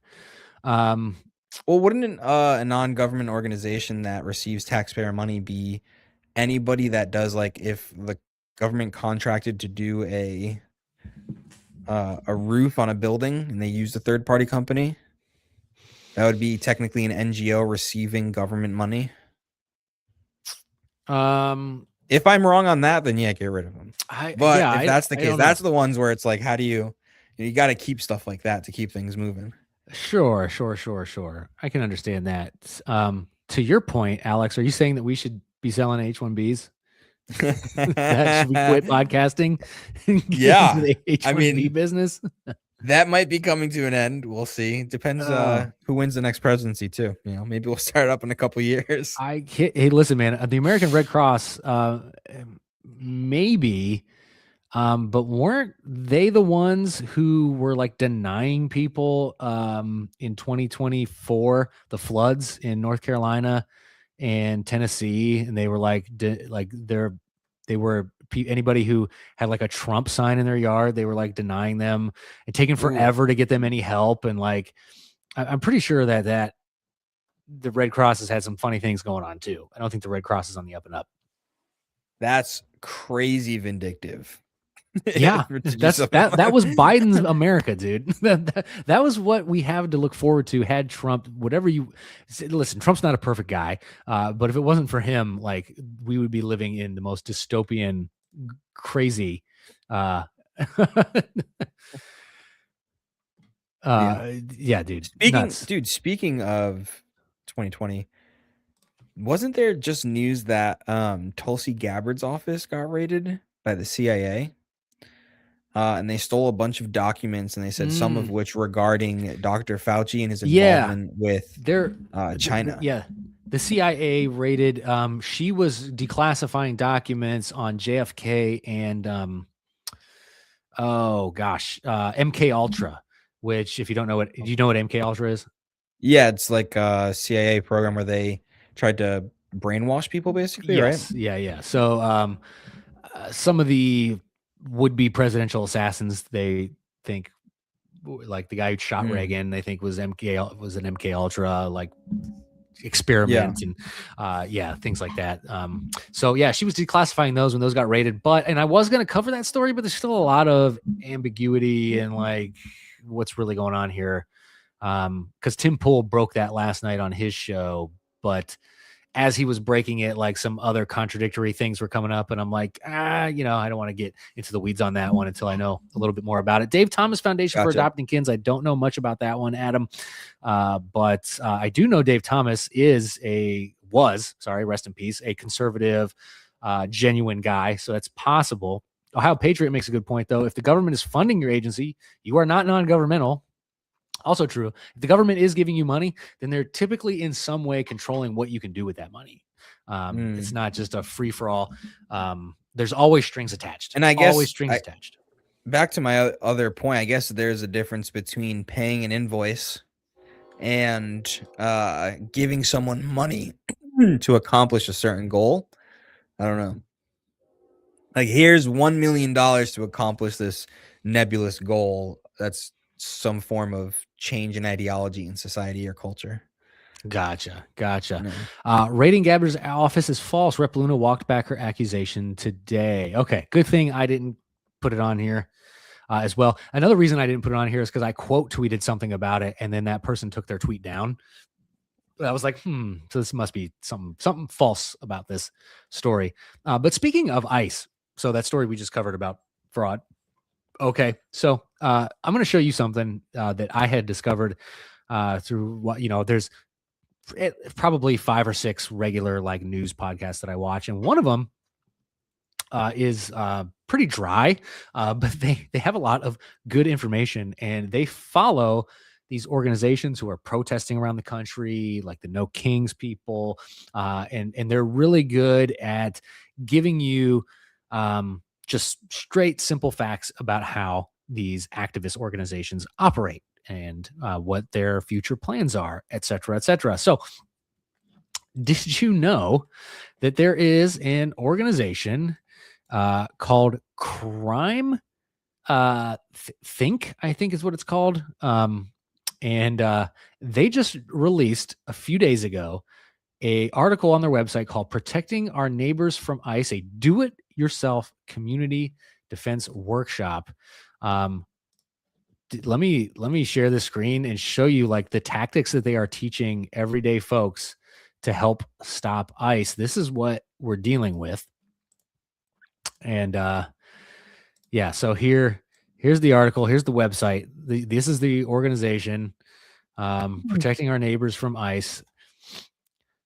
Well, wouldn't a non-government organization that receives taxpayer money be anybody that does, like, if the government contracted to do a a roof on a building and they used a third-party company, that would be technically an NGO receiving government money. If I'm wrong on that, then yeah, get rid of them. But if that's the case, that's the ones where it's like, how do you got to keep stuff like that to keep things moving. Sure. I can understand that. To your point, Alex, are you saying that we should be selling H-1Bs? That should we quit podcasting? Yeah, the H-1B business. That might be coming to an end. We'll see. Depends who wins the next presidency too. Maybe we'll start up in a couple years. Hey, listen, man. The American Red Cross, maybe, but weren't they the ones who were like denying people in 2024 the floods in North Carolina and Tennessee, and they were like anybody who had like a Trump sign in their yard, they were like denying them and taking forever to get them any help. And like, I'm pretty sure that the Red Cross has had some funny things going on too. I don't think the Red Cross is on the up and up. That's crazy vindictive. Yeah, that was Biden's America, dude. That was what we have to look forward to. Had Trump, whatever you listen, Trump's not a perfect guy, but if it wasn't for him, like we would be living in the most dystopian, crazy. Yeah, dude. Speaking of 2020. Wasn't there just news that Tulsi Gabbard's office got raided by the CIA? And they stole a bunch of documents, and they said some of which regarding Dr. Fauci and his involvement with China. The CIA raided. She was declassifying documents on JFK and MK Ultra. Which, if you don't know do you know what MK Ultra is? Yeah, it's like a CIA program where they tried to brainwash people, basically, right? Yeah. So some of the would-be presidential assassins, they think, like the guy who shot Reagan, they think was an MK Ultra like experiment and things like that. So yeah, she was declassifying those when those got raided. And I was going to cover that story, but there's still a lot of ambiguity and like what's really going on here. Because Tim Pool broke that last night on his show, but as he was breaking it, like some other contradictory things were coming up, and I'm like, I don't want to get into the weeds on that one until I know a little bit more about it. Dave Thomas Foundation for Adopting Kids. I don't know much about that one, Adam, but I do know Dave Thomas was, rest in peace, a conservative, genuine guy. So that's possible. Ohio Patriot makes a good point, though. If the government is funding your agency, you are not non-governmental. Also true. If the government is giving you money, then they're typically in some way controlling what you can do with that money. It's not just a free for all. There's always strings attached. And I guess always strings attached. Back to my other point, I guess there's a difference between paying an invoice and giving someone money to accomplish a certain goal. I don't know. Like, here's $1 million to accomplish this nebulous goal. That's some form of change in ideology in society or culture. Gotcha. Raiding Gabbard's office is false. Rep Luna walked back her accusation today. Okay, good thing I didn't put it on here as well. Another reason I didn't put it on here is because I quote tweeted something about it, and then that person took their tweet down. I was like, so this must be something false about this story. But speaking of ICE, so that story we just covered about fraud. Okay, so I'm going to show you something that I had discovered through what there's probably 5 or 6 regular like news podcasts that I watch, and one of them is pretty dry, but they have a lot of good information, and they follow these organizations who are protesting around the country, like the No Kings people, and they're really good at giving you just straight, simple facts about how these activist organizations operate and what their future plans are, et cetera, et cetera. So did you know that there is an organization called Crime Think, I think is what it's called. And they just released a few days ago an article on their website called Protecting Our Neighbors from ICE, a do-it-yourself community defense workshop. let me share the screen and show you like the tactics that they are teaching everyday folks to help stop ICE. This is what we're dealing with. And yeah, so here's the article, here's the website. This is the organization protecting our neighbors from ICE.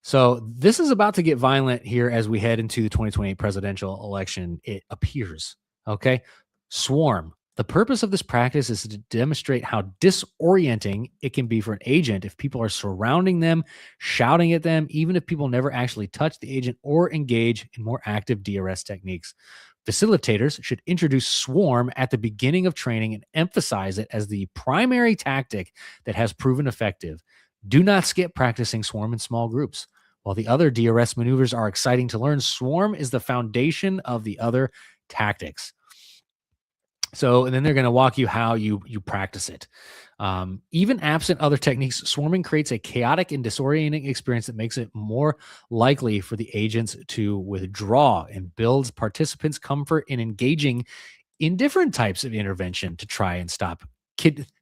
So this is about to get violent here as we head into the 2028 presidential election, it appears. Okay. Swarm. The purpose of this practice is to demonstrate how disorienting it can be for an agent if people are surrounding them, shouting at them, even if people never actually touch the agent or engage in more active DRS techniques. Facilitators should introduce swarm at the beginning of training and emphasize it as the primary tactic that has proven effective. Do not skip practicing swarm in small groups. While the other DRS maneuvers are exciting to learn, swarm is the foundation of the other tactics. So, and then they're going to walk you how you practice it. Even absent other techniques, swarming creates a chaotic and disorienting experience that makes it more likely for the agents to withdraw and builds participants' comfort in engaging in different types of intervention to try and stop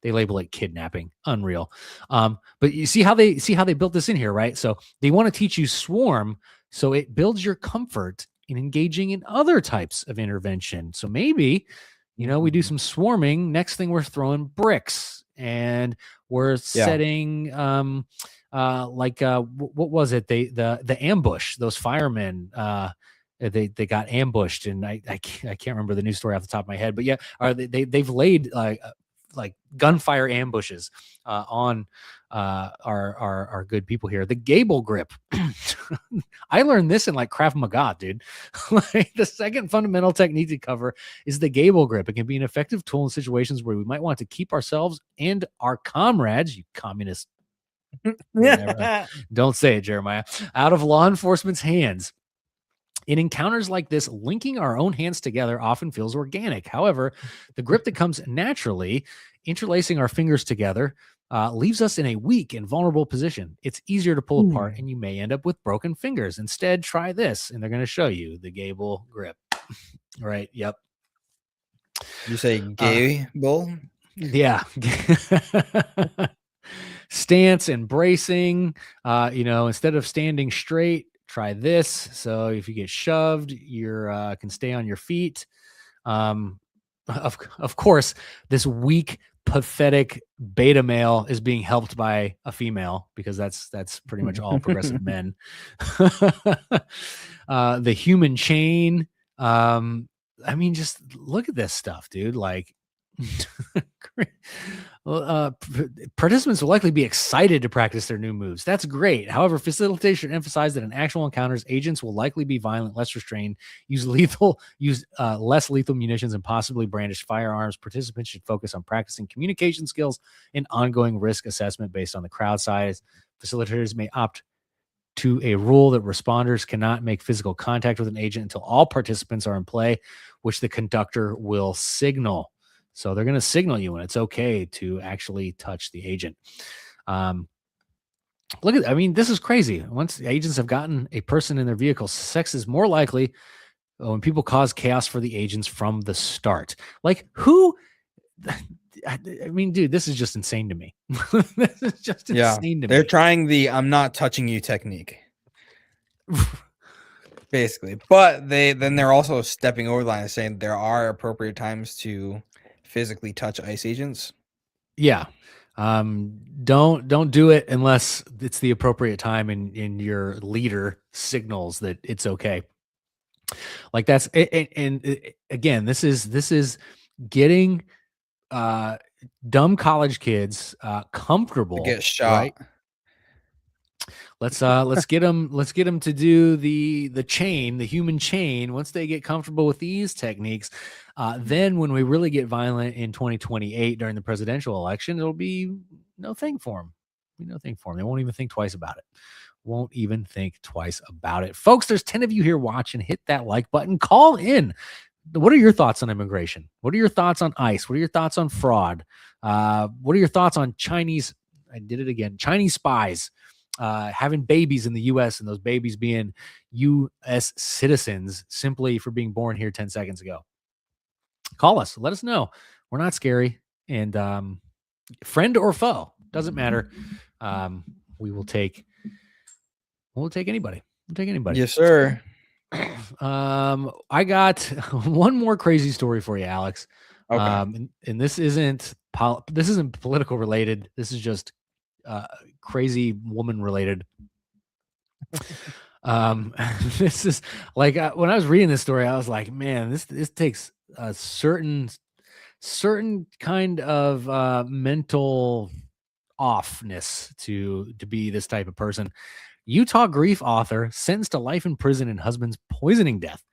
they label it kidnapping. Unreal. But you see how they built this in here, right? So they want to teach you swarm, so it builds your comfort in engaging in other types of intervention. So maybe, we do some swarming. Next thing, we're throwing bricks and we're setting what was it? The ambush, those firemen they got ambushed, and I can't remember the news story off the top of my head, but yeah, they've laid like gunfire ambushes on our good people here. The Gable grip. I learned this in like Krav Maga, dude. Like the second fundamental technique to cover is the Gable grip. It can be an effective tool in situations where we might want to keep ourselves and our comrades, you communist, don't say it, Jeremiah, out of law enforcement's hands. In encounters like this, linking our own hands together often feels organic. However, the grip that comes naturally, interlacing our fingers together, leaves us in a weak and vulnerable position. It's easier to pull apart, and you may end up with broken fingers. Instead, try this, and they're going to show you the Gable grip. Right? Yep. You say Gable? Yeah. Stance and bracing. Instead of standing straight, try this. So if you get shoved, you can stay on your feet. Of course, this weak, pathetic beta male is being helped by a female, because that's pretty much all progressive men. The human chain. Just look at this stuff, dude. Like, participants will likely be excited to practice their new moves. That's great. However, facilitators should emphasize that in actual encounters, agents will likely be violent, less restrained, use less lethal munitions, and possibly brandish firearms. Participants should focus on practicing communication skills and ongoing risk assessment based on the crowd size. Facilitators may opt to a rule that responders cannot make physical contact with an agent until all participants are in play, which the conductor will signal. So they're going to signal you when it's okay to actually touch the agent. This is crazy. Once agents have gotten a person in their vehicle, sex is more likely when people cause chaos for the agents from the start. Like, who? Dude, this is just insane to me. This is just insane to me. They're trying the "I'm not touching you" technique. Basically. But they're also stepping over the line and saying there are appropriate times to physically touch ICE agents. Yeah. Don't do it unless it's the appropriate time and your leader signals that it's okay. Like that's again, this is getting dumb college kids comfortable to get shot. Right? Let's get them to do the chain, the human chain. Once they get comfortable with these techniques, then when we really get violent in 2028 during the presidential election, it'll be no thing for them. No thing for them. They won't even think twice about it. Won't even think twice about it. Folks, there's 10 of you here watching. Hit that like button. Call in. What are your thoughts on immigration? What are your thoughts on ICE? What are your thoughts on fraud? What are your thoughts on Chinese? I did it again. Chinese spies having babies in the U.S. and those babies being U.S. citizens simply for being born here 10 seconds ago. Call us. Let us know. We're not scary. And friend or foe, doesn't matter. We'll take anybody. We'll take anybody. Yes, sir. I got one more crazy story for you, Alex. Okay. And this isn't political related. This is just crazy woman related. This is like when I was reading this story, I was like, man, this takes a certain kind of mental offness to be this type of person. Utah grief author sentenced to life in prison in husband's poisoning death.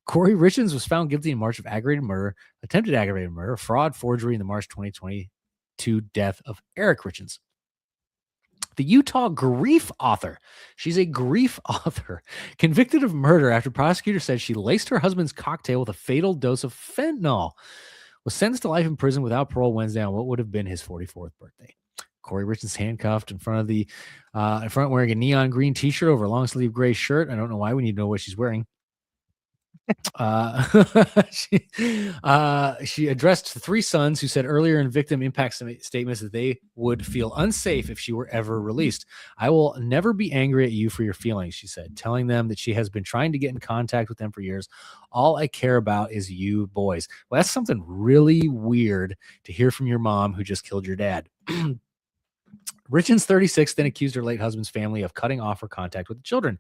Corey Richens was found guilty in March of aggravated murder, attempted aggravated murder, fraud, forgery in the March 2022 death of Eric Richens. The Utah grief author, she's a grief author, convicted of murder after prosecutors said she laced her husband's cocktail with a fatal dose of fentanyl, was sentenced to life in prison without parole Wednesday on what would have been his 44th birthday. Corey Richens handcuffed in front wearing a neon green t-shirt over a long sleeve gray shirt. I don't know why. We need to know what she's wearing. She addressed three sons who said earlier in victim impact statements that they would feel unsafe if she were ever released. I will never be angry at you for your feelings, she said, telling them that she has been trying to get in contact with them for years. All I care about is you boys. Well, that's something really weird to hear from your mom who just killed your dad. Richens, 36, then accused her late husband's family of cutting off her contact with the children.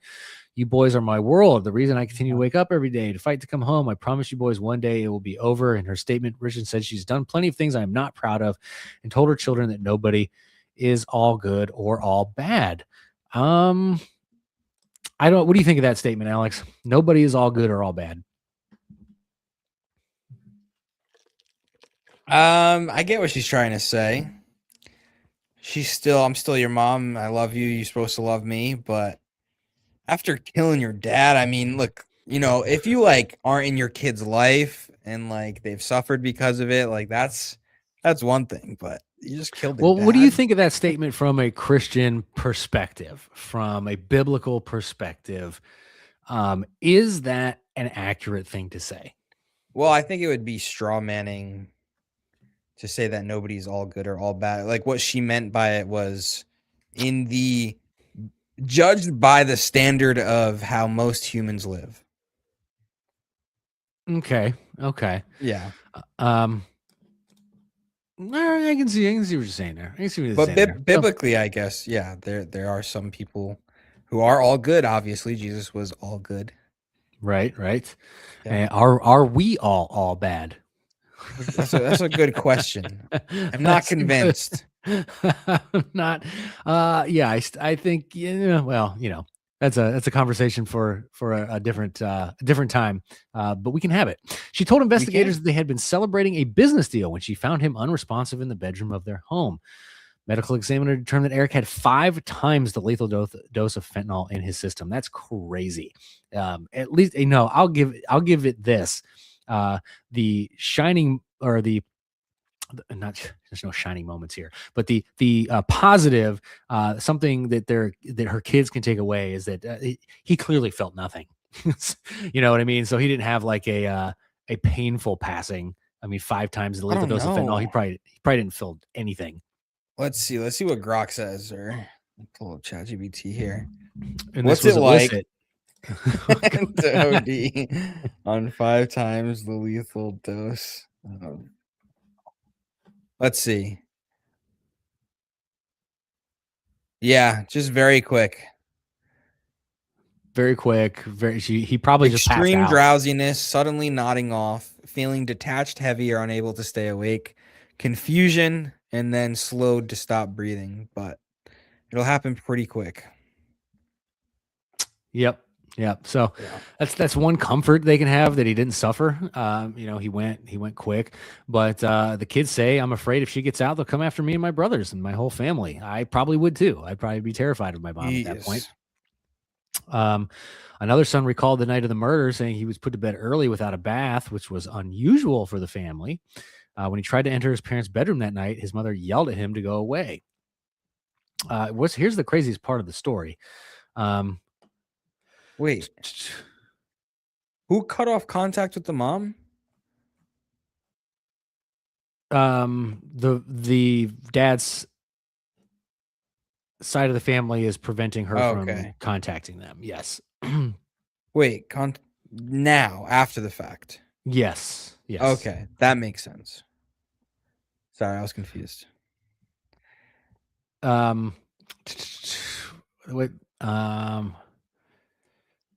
You boys are my world. The reason I continue to wake up every day to fight to come home. I promise you boys one day it will be over. In her statement, Richens said she's done plenty of things I am not proud of and told her children that nobody is all good or all bad. What do you think of that statement, Alex? Nobody is all good or all bad. I get what she's trying to say. I'm still your mom. I love you. You're supposed to love me. But after killing your dad, I mean, look, if you aren't in your kid's life and they've suffered because of it, that's one thing. But you just killed their dad. What do you think of that statement from a Christian perspective, from a biblical perspective? Is that an accurate thing to say? Well, I think it would be straw manning to say that nobody's all good or all bad. Like what she meant by it was judged by the standard of how most humans live. Okay. Yeah. I can see what you're saying there. Biblically, I guess, yeah, there are some people who are all good. Obviously, Jesus was all good. Right. Yeah. And are we all bad? That's a good question. I'm not convinced. I'm not. I think. That's a conversation for a different time. But we can have it. She told investigators that they had been celebrating a business deal when she found him unresponsive in the bedroom of their home. Medical examiner determined that Eric had 5 times the lethal dose of fentanyl in his system. That's crazy. At least I'll give it this. The shining or the not there's no shining moments here, but the positive something that her kids can take away is that he clearly felt nothing. You know what I mean? So he didn't have a painful passing. I mean, 5 times the lethal dose of fentanyl. He probably didn't feel anything. Let's see what Grok says. Or pull up ChatGPT here. And what's it like to OD on 5 times the lethal dose? Let's see. Yeah, just very quick. Very quick. He probably just passed out. Extreme drowsiness, suddenly nodding off, feeling detached, heavy, or unable to stay awake, confusion, and then slowed to stop breathing. But it'll happen pretty quick. Yep. So that's one comfort they can have, that he didn't suffer. He went quick, but the kids say, I'm afraid if she gets out, they'll come after me and my brothers and my whole family. I probably would too. I'd probably be terrified of my mom at that point. Another son recalled the night of the murder, saying he was put to bed early without a bath, which was unusual for the family. When he tried to enter his parents' bedroom that night, his mother yelled at him to go away. Here's the craziest part of the story. Wait, who cut off contact with the mom? The dad's side of the family is preventing her from contacting them. Yes. Wait, now after the fact. Yes. Yes. Okay, that makes sense. Sorry, I was confused. Wait,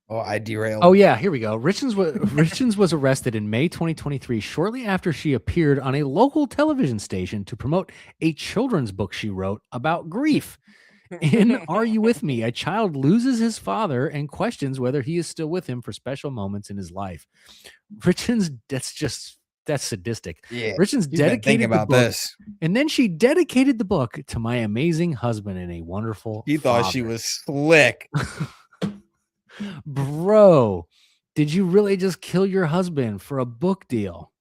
Oh, I derailed. oh yeah, here we go. Richens was arrested in May 2023, shortly after she appeared on a local television station to promote a children's book she wrote about grief. In Are You With Me? A child loses his father and questions whether he is still with him for special moments in his life. Richens, that's sadistic. Yeah, Richens dedicated the about book, this. and then she dedicated the book to my amazing husband and a wonderful He thought she was slick. Bro, did you really just kill your husband for a book deal?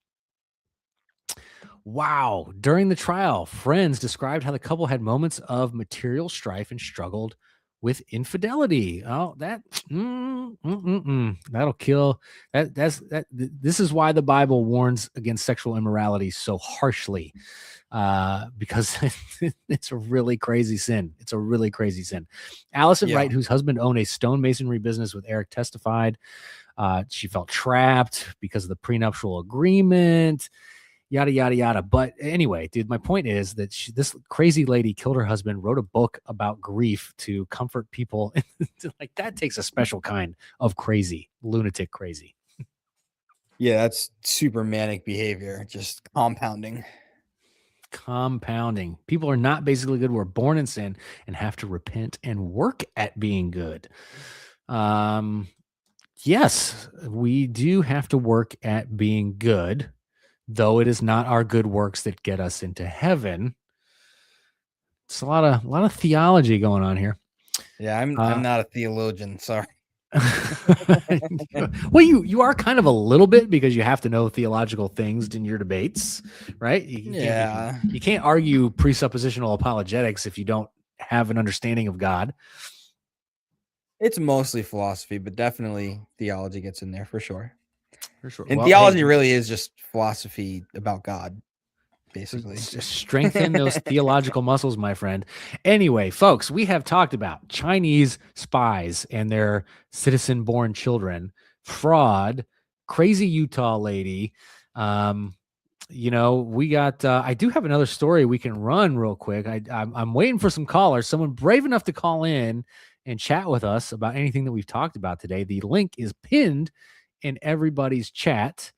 Wow. During the trial, friends described how the couple had moments of material strife and struggled with infidelity. Oh, that'll kill. This is why the Bible warns against sexual immorality so harshly, because it's a really crazy sin. It's a really crazy sin. Allison Wright, whose husband owned a stonemasonry business with Eric, testified she felt trapped because of the prenuptial agreement. Yada, yada, yada. But anyway, dude, my point is that this crazy lady killed her husband, wrote a book about grief to comfort people. Like, that takes a special kind of crazy, lunatic crazy. Yeah, that's super manic behavior, just compounding. People are not basically good. We're born in sin and have to repent and work at being good. Yes, we do have to work at being good, though it is not our good works that get us into heaven. It's a lot of theology going on here. Yeah, I'm not a theologian. Sorry. Well, you are kind of a little bit, because you have to know theological things in your debates, right? You can't argue presuppositional apologetics if you don't have an understanding of God. It's mostly philosophy, but definitely theology gets in there for sure. For sure. And theology really is just philosophy about God, basically. Just strengthen those theological muscles, my friend. Anyway, folks, we have talked about Chinese spies and their citizen-born children, fraud, crazy Utah lady. We got. I do have another story we can run real quick. I'm waiting for some callers. Someone brave enough to call in and chat with us about anything that we've talked about today. The link is pinned in everybody's chat.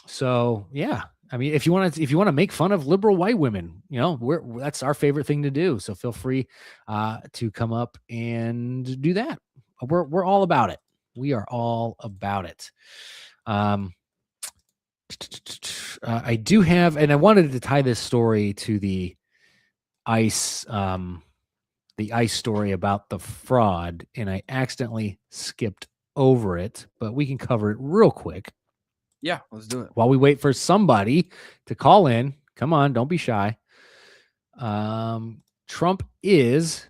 So yeah, I mean, if you want to make fun of liberal white women, that's our favorite thing to do. So feel free to come up and do that. We're all about it. We are all about it. I do have, and I wanted to tie this story to the ICE story about the fraud, and I accidentally skipped over it, but we can cover it real quick. Yeah, let's do it. While we wait for somebody to call in. Come on, don't be shy. Trump is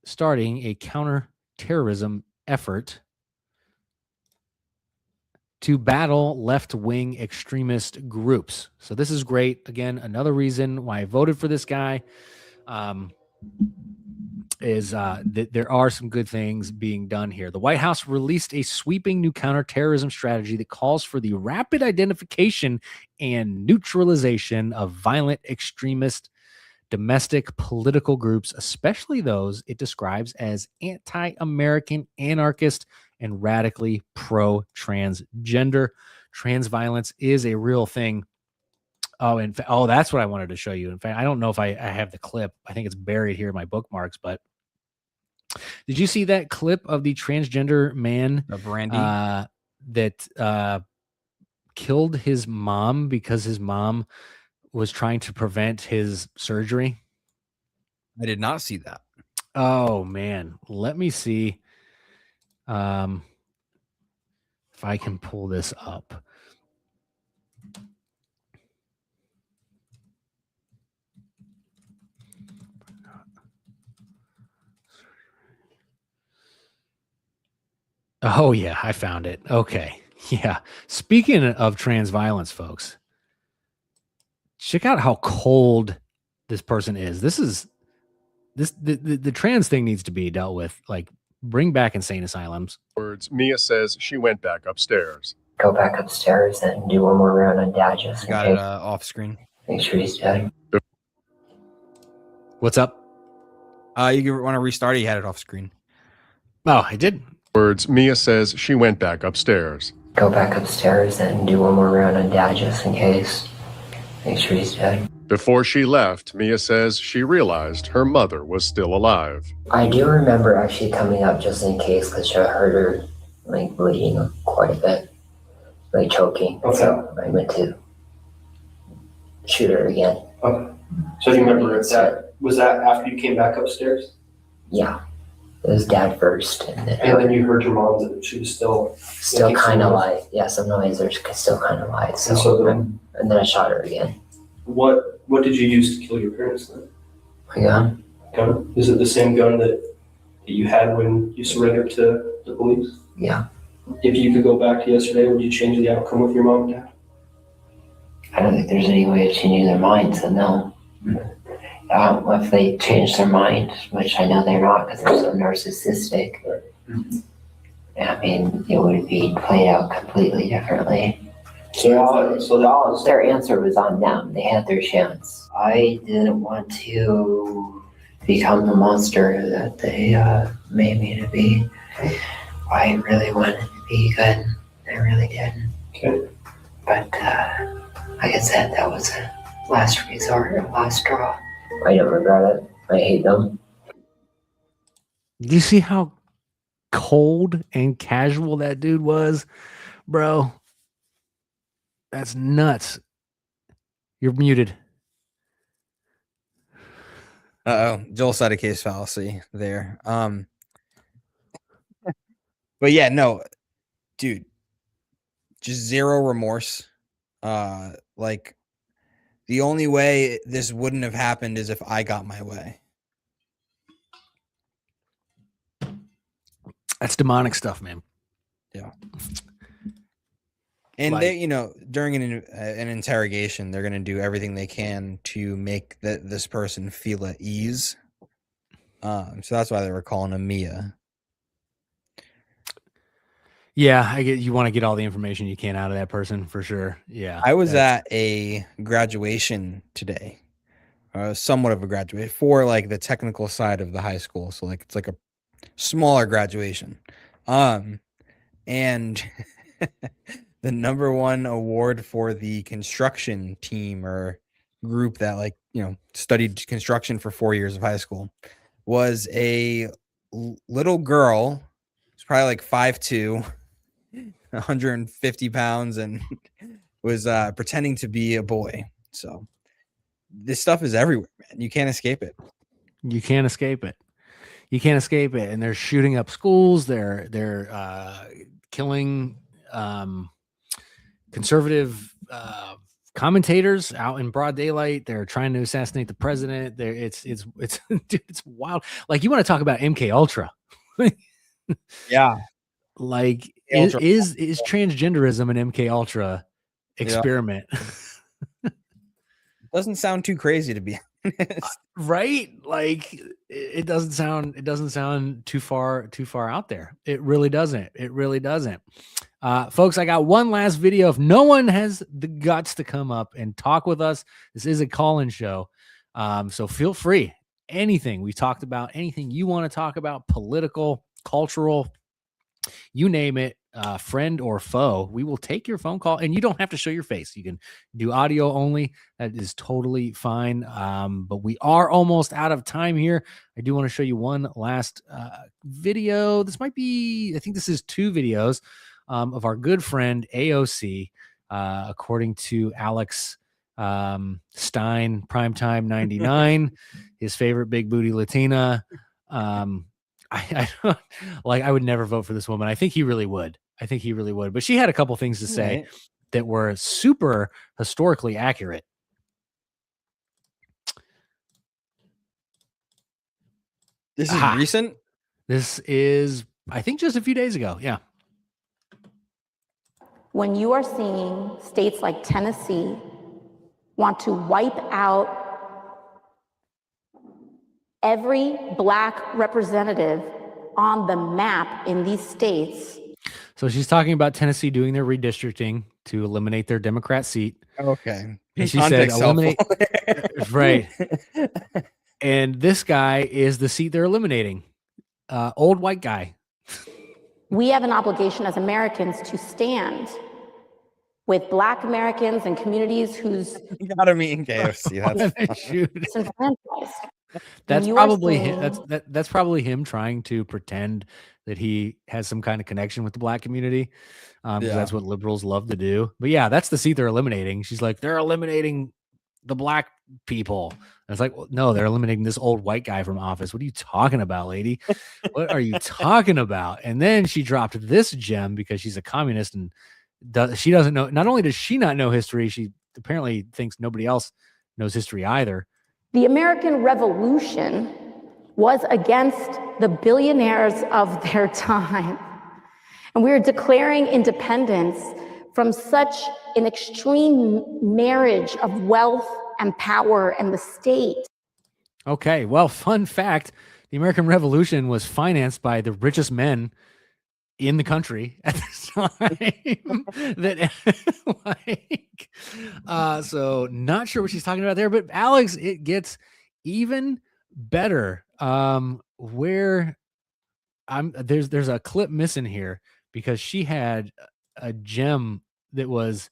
starting a counterterrorism effort to battle left-wing extremist groups. So this is great. Again, another reason why I voted for this guy is that there are some good things being done here. The White House released a sweeping new counterterrorism strategy that calls for the rapid identification and neutralization of violent extremist domestic political groups, especially those it describes as anti-American, anarchist, and radically pro-transgender. Trans violence is a real thing. Oh, that's what I wanted to show you. In fact, I don't know if I have the clip. I think it's buried here in my bookmarks, but did you see that clip of the transgender man that killed his mom because his mom was trying to prevent his surgery? I did not see that. Oh man, let me see if I can pull this up. Oh yeah, I found it. Okay. Yeah. Speaking of trans violence, folks, check out how cold this person is. The trans thing needs to be dealt with. Like, bring back insane asylums. Words. Mia says she went back upstairs. Go back upstairs and do one more round on Dad just in Got case. it off screen. Make sure he's dead. What's up? You want to restart it? You had it off screen. Oh, I did. Words. Mia says she went back upstairs. Go back upstairs and do one more round on Dad just in case. Make sure he's dead. Before she left, Mia says she realized her mother was still alive. I do remember actually coming up just in case because I heard her like bleeding quite a bit, like choking. Okay. So I went to shoot her again. Okay. So you remember that, was that after you came back upstairs? Yeah. It was Dad first. And then you heard your mom that she was still kind of alive. Yeah, some noise. There's still kind of alive. And then I shot her again. What did you use to kill your parents then? My gun. Gun? Is it the same gun that you had when you surrendered to the police? Yeah. If you could go back to yesterday, would you change the outcome with your mom and dad? I don't think there's any way of changing their minds, so no. If they change their mind, which I know they're not because they're so narcissistic, I mean, it would be played out completely differently. Their answer was on them. They had their chance. I didn't want to become the monster that they made me to be. I really wanted to be good. I really did. Okay. But like I said, that was a last resort, a last straw. I don't regret it. I hate them. Do you see how cold and casual that dude was, bro? That's nuts. You're muted. Joel said a case fallacy there. But yeah, no, dude, just zero remorse. Like the only way this wouldn't have happened is if I got my way. That's demonic stuff, man. Yeah. And they, you know, during an interrogation, they're going to do everything they can to make this person feel at ease. So that's why they were calling him Mia. Yeah, I get you want to get all the information you can out of that person for sure. Yeah. I was at a graduation today, somewhat of a graduation for like the technical side of the high school. So like it's like a smaller graduation. And the #1 award for the construction team or group that like, you know, studied construction for 4 years of high school was a little girl. It's probably like 5'2", 150 pounds, and was pretending to be a boy. So this stuff is everywhere, man. You can't escape it. You can't escape it. You can't escape it. And they're shooting up schools. They're killing conservative commentators out in broad daylight. They're trying to assassinate the president. It's dude, it's wild. Like, you want to talk about MK Ultra? Yeah. Like, is transgenderism an MK Ultra experiment? Yeah. Doesn't sound too crazy to be honest. Right? Like, it doesn't sound too far out there. It really doesn't. Folks, I got one last video. If no one has the guts to come up and talk with us, this is a call-in show. So feel free. Anything we talked about, anything you want to talk about, political, cultural, you name it, friend or foe, we will take your phone call, and you don't have to show your face. You can do audio only. That is totally fine. But we are almost out of time here. I do want to show you one last video. This might be, I think this is 2 videos of our good friend AOC, according to Alex Stein, Primetime 99, his favorite big booty Latina. I don't, like, I would never vote for this woman. I think he really would. But she had a couple things to say that were super historically accurate. This is recent? This is, I think, just a few days ago. Yeah. when you are seeing states like Tennessee want to wipe out every Black representative on the map in these states. So she's talking about Tennessee doing their redistricting to eliminate their Democrat seat. Okay. And she said eliminate. Right. And this guy is the seat they're eliminating. Old white guy. We have an obligation as Americans to stand with Black Americans and communities whose You gotta meet in KFC. That's disenfranchised. That's You are probably seeing- that's probably him trying to pretend that he has some kind of connection with the Black community. 'Cause Yeah. that's what liberals love to do. But yeah, that's the seat they're eliminating. She's like, they're eliminating the Black people. And it's like, well, no, they're eliminating this old white guy from office. What are you talking about, lady? What are you talking about? And then she dropped this gem because she's a communist and she doesn't know. Not only does she not know history, she apparently thinks nobody else knows history either. The American Revolution was against the billionaires of their time. And we are declaring independence from such an extreme marriage of wealth and power and the state. Okay, well, fun fact, the American Revolution was financed by the richest men in the country at this time. So not sure what she's talking about there, but Alex, it gets even better. There's a clip missing here because she had a gem that was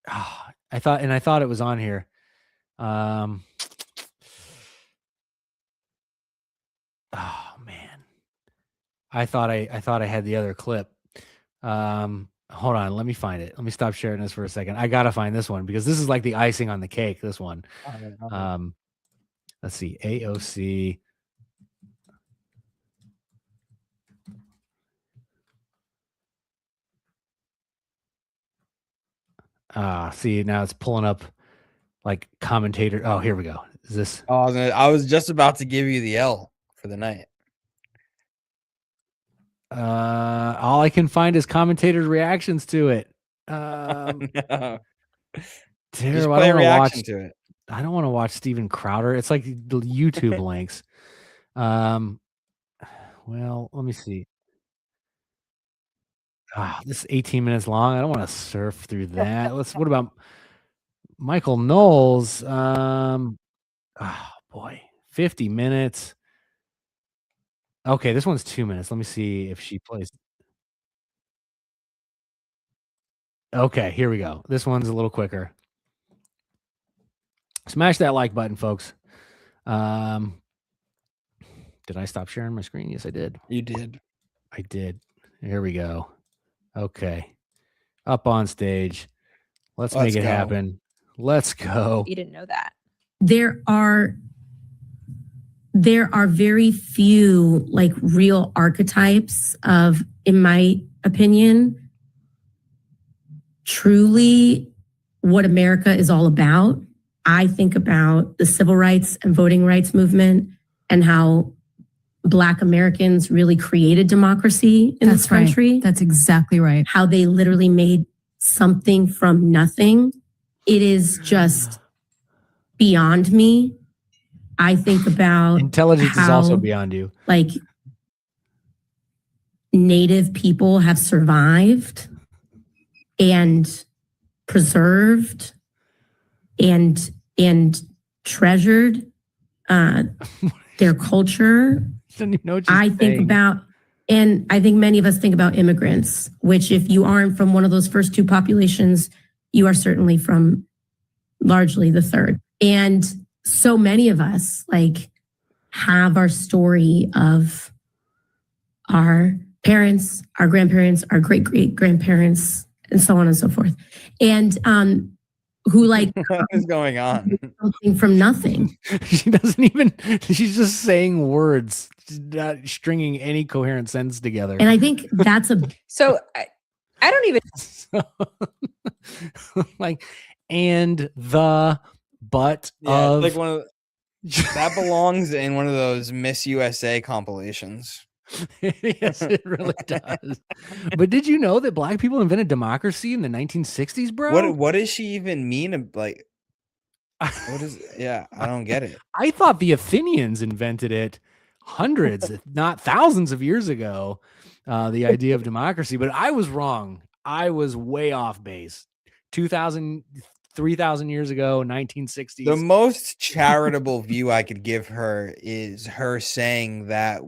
I thought it was on here. Oh man. I thought I had the other clip. Hold on, let me find it. Let me stop sharing this for a second. I gotta find this one because this is like the icing on the cake. This one. Let's see. AOC. See, now it's pulling up like commentator. Oh, here we go. Is this? Oh, I was just about to give you the L for the night. All I can find is commentators' reactions to it. No. Terrible. Play a reaction to it. I don't want to watch Steven Crowder. It's like the YouTube links. Well, let me see. This is 18 minutes long. I don't want to surf through that. What about Michael Knowles? Oh boy, 50 minutes. Okay, this one's 2 minutes. Let me see if she plays. Okay, here we go. This one's a little quicker. Smash that like button, folks. Did I stop sharing my screen? Yes, I did. You did. I did. Here we go. Okay. Up on stage. Let's make it happen. Let's go. You didn't know that. There are very few like real archetypes of, in my opinion, truly what America is all about. I think about the civil rights and voting rights movement and how Black Americans really created democracy in this country. That's exactly right. How they literally made something from nothing. It is just beyond me. I think about intelligence is also beyond you. Like Native people have survived and preserved and treasured their culture. I think about, and I think many of us think about immigrants, which if you aren't from one of those first two populations, you are certainly from largely the third. And so many of us like have our story of our parents, our grandparents, our great-great-grandparents, and so on and so forth. And who like what is going on? Something from nothing. She doesn't even, she's just saying words, not stringing any coherent sentence together. And I think that's a so I don't even like, and the but of like one of that belongs in one of those Miss USA compilations. Yes, it really does. But did you know that black people invented democracy in the 1960s, bro? What does she even mean? Like, what is? Yeah, I don't get it. I thought the Athenians invented it hundreds, if not thousands of years ago, the idea of democracy, but I was wrong. I was way off base. 2000, 3,000 years ago, 1960s. The most charitable view I could give her is her saying that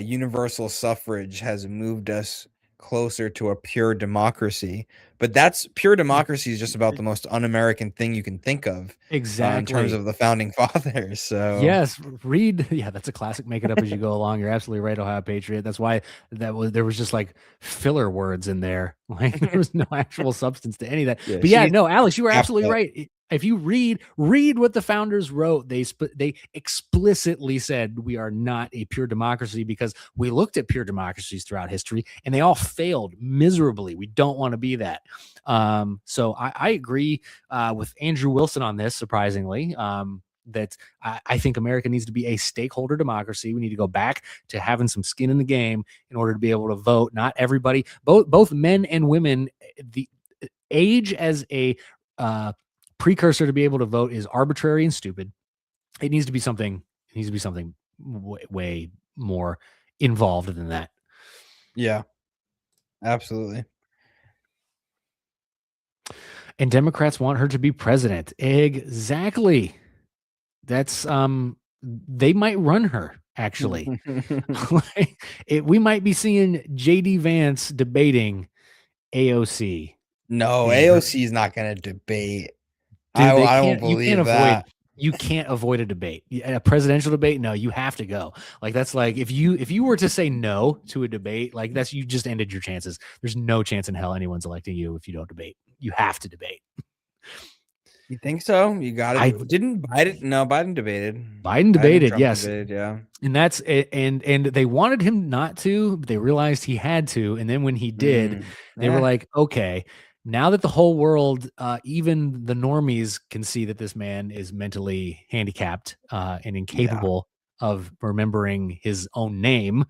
universal suffrage has moved us closer to a pure democracy. But that's pure democracy is just about the most un-American thing you can think of. Exactly. In terms of the founding fathers. So yes, read. Yeah, that's a classic. Make it up as you go along. You're absolutely right, Ohio Patriot. That's why there was just like filler words in there. Like there was no actual substance to any of that. Yeah, but yeah, no, Alex, you were absolutely right. If you read what the founders wrote, they explicitly said we are not a pure democracy because we looked at pure democracies throughout history and they all failed miserably. We don't want to be that. So I agree with Andrew Wilson on this, surprisingly. That I think America needs to be a stakeholder democracy. We need to go back to having some skin in the game in order to be able to vote. Not everybody, both men and women, the age as a precursor to be able to vote is arbitrary and stupid. It needs to be something. It needs to be something way more involved than that. Yeah, absolutely. And Democrats want her to be president. Exactly. That's they might run her actually. We might be seeing JD Vance debating AOC. No, AOC is not going to debate. Dude, I don't believe that. You can't avoid a debate. A presidential debate, no, you have to go. Like that's like if you were to say no to a debate, like you just ended your chances. There's no chance in hell anyone's electing you if you don't debate. You have to debate. You think so? You got it. Didn't Biden? No, Biden debated. Biden debated, yes. Debated, yeah. And that's it. And they wanted him not to, but they realized he had to. And then when he did, they were like, okay, now that the whole world, even the normies can see that this man is mentally handicapped and incapable of remembering his own name,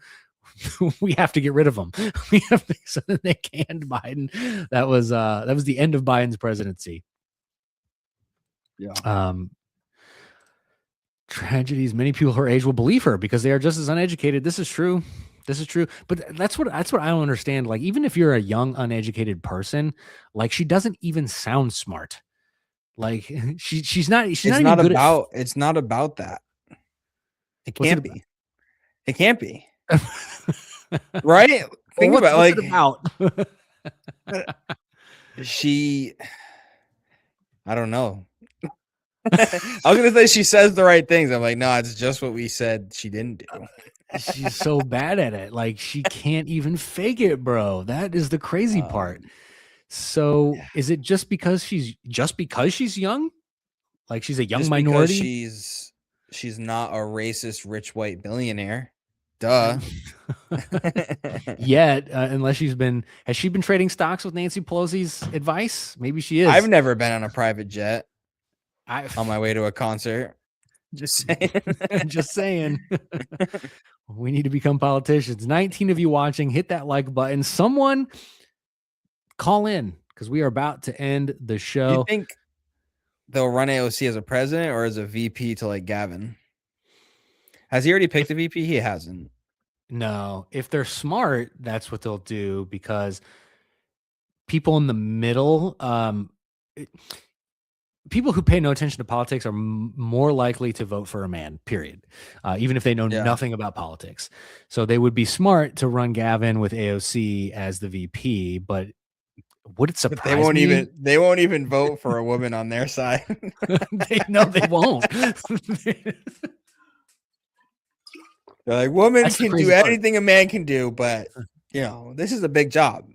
we have to get rid of him. We have to, so that they canned Biden. That was the end of Biden's presidency. Yeah. Tragedies. Many people her age will believe her because they are just as uneducated. This is true. This is true. But that's what I don't understand. Like, even if you're a young, uneducated person, like she doesn't even sound smart. Like she's not. It's not about that. It can't be. It can't be. Right? Think about what's it about. I don't know. I was gonna say she says the right things. I'm like, no, it's just what we said she didn't do. She's so bad at it. Like she can't even fake it, bro. That is the crazy part. So is it just because she's young? Like she's a young minority? She's not a racist rich white billionaire. Duh. Yet, unless has she been trading stocks with Nancy Pelosi's advice? Maybe she is. I've never been on a private jet on my way to a concert. Just saying. Just saying. We need to become politicians. 19 of you watching, hit that like button. Someone call in because we are about to end the show. Do you think they'll run AOC as a president or as a VP to like Gavin? Has he already picked a VP? He hasn't. No. If they're smart, that's what they'll do because people in the middle, people who pay no attention to politics are more likely to vote for a man, period. Even if they know nothing about politics. So they would be smart to run Gavin with AOC as the VP, but would it surprise me? They won't even vote for a woman on their side. They won't. They're like, women can do anything a man can do, but this is a big job.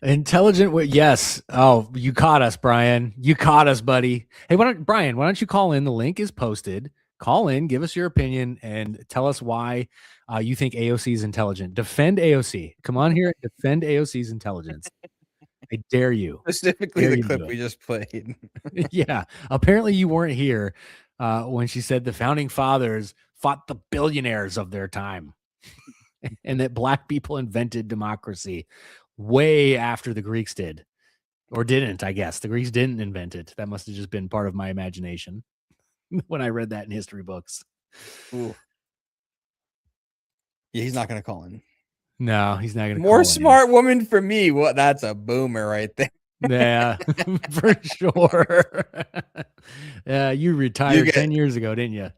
Intelligent. Yes. Oh, you caught us, Brian. You caught us, buddy. Hey, why don't you call in? The link is posted. Call in, give us your opinion, and tell us why you think AOC is intelligent. Defend AOC. Come on here. Defend AOC's intelligence. I dare you. Specifically the clip we just played. Yeah. Apparently you weren't here when she said the founding fathers fought the billionaires of their time and that black people invented democracy way after the Greeks did. Or didn't, I guess. The Greeks didn't invent it. That must have just been part of my imagination when I read that in history books. Ooh. Yeah, he's not going to call in. No, he's not going to More smart woman for me. What? That's a boomer right there. Yeah, for sure. Yeah, you retired 10 years ago, didn't you?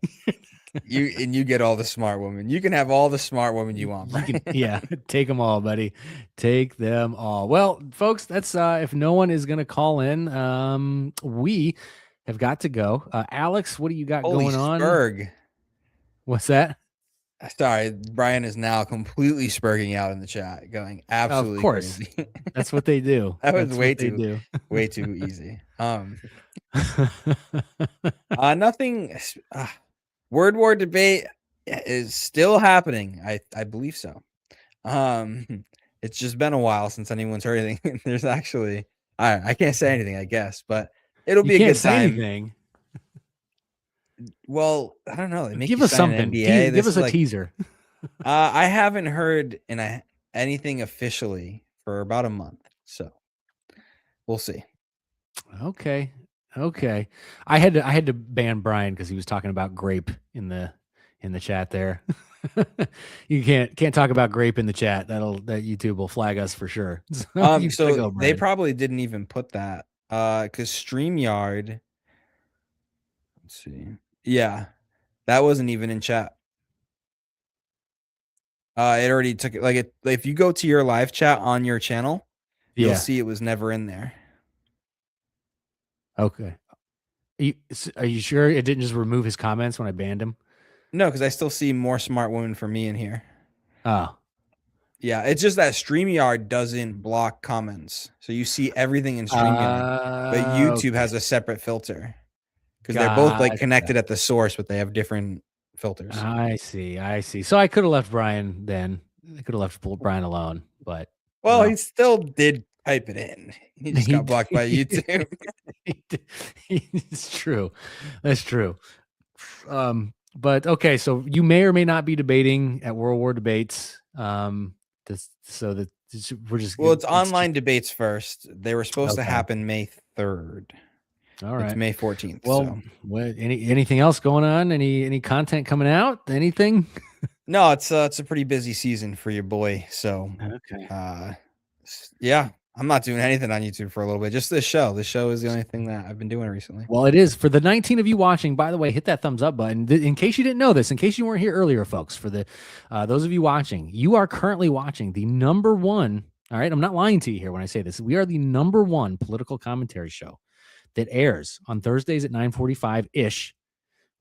You get all the smart women. You can have all the smart women you want. Yeah, take them all, buddy. Take them all. Well, folks, that's if no one is going to call in, we have got to go. Alex, what do you got going on? Spurg. What's that? Sorry, Brian is now completely spurging out in the chat, going absolutely of course. crazy. That's what they do. That was That's way too easy. Nothing. Word war debate is still happening. I believe so. It's just been a while since anyone's heard anything. There's actually I can't say anything, I guess, but it'll be a good time. Anything. Well, I don't know. They make Give you us sign an something. NDA. Give us a teaser. I haven't heard anything officially for about a month, so we'll see. Okay. I had to ban Brian because he was talking about grape in the chat there. You can't talk about grape in the chat. That YouTube will flag us for sure. So they probably didn't even put that because StreamYard. Let's see. Yeah, that wasn't even in chat. It already took it. Like if you go to your live chat on your channel, you'll see it was never in there. Okay. Are you sure it didn't just remove his comments when I banned him? No, because I still see more smart women for me in here. Oh. Yeah, it's just that StreamYard doesn't block comments. So you see everything in StreamYard. But YouTube has a separate filter. Because they're both like connected at the source, but they have different filters. I see. So I could have left Brian then. I could have left Brian alone, but he still did type it in. He just got blocked by YouTube. It's true. That's true. But okay, so you may or may not be debating at World War Debates. It's online debates first. They were supposed to happen May 3rd. All right. It's May 14th. Well, anything else going on? Any content coming out? Anything? No, it's a pretty busy season for your boy. So okay. Yeah, I'm not doing anything on YouTube for a little bit. Just this show. This show is the only thing that I've been doing recently. Well, it is. For the 19 of you watching, by the way, hit that thumbs up button. In case you didn't know this, in case you weren't here earlier, folks, for the those of you watching, you are currently watching the #1. All right, I'm not lying to you here when I say this. We are the #1 political commentary show that airs on Thursdays at 9:45-ish,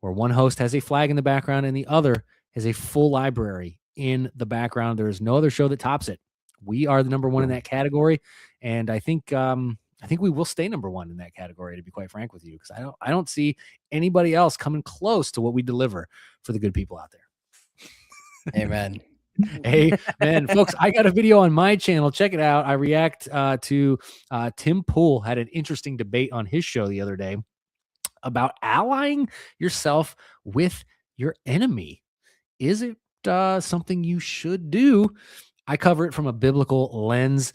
where one host has a flag in the background and the other has a full library in the background. There is no other show that tops it. We are the #1 in that category, and I think we will stay #1 in that category, to be quite frank with you, because I don't see anybody else coming close to what we deliver for the good people out there. Amen. Hey, man, folks, I got a video on my channel. Check it out. I react to Tim Pool had an interesting debate on his show the other day about allying yourself with your enemy. Is it something you should do? I cover it from a biblical lens,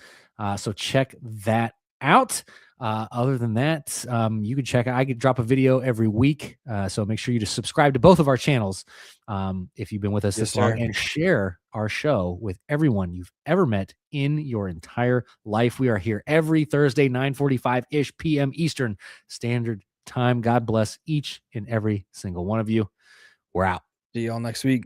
so check that out. Other than that, you can check out, I could drop a video every week, so make sure you just subscribe to both of our channels if you've been with us this long, and share our show with everyone you've ever met in your entire life. We are here every Thursday, 9:45-ish p.m. Eastern Standard Time. God bless each and every single one of you. We're out. See y'all next week.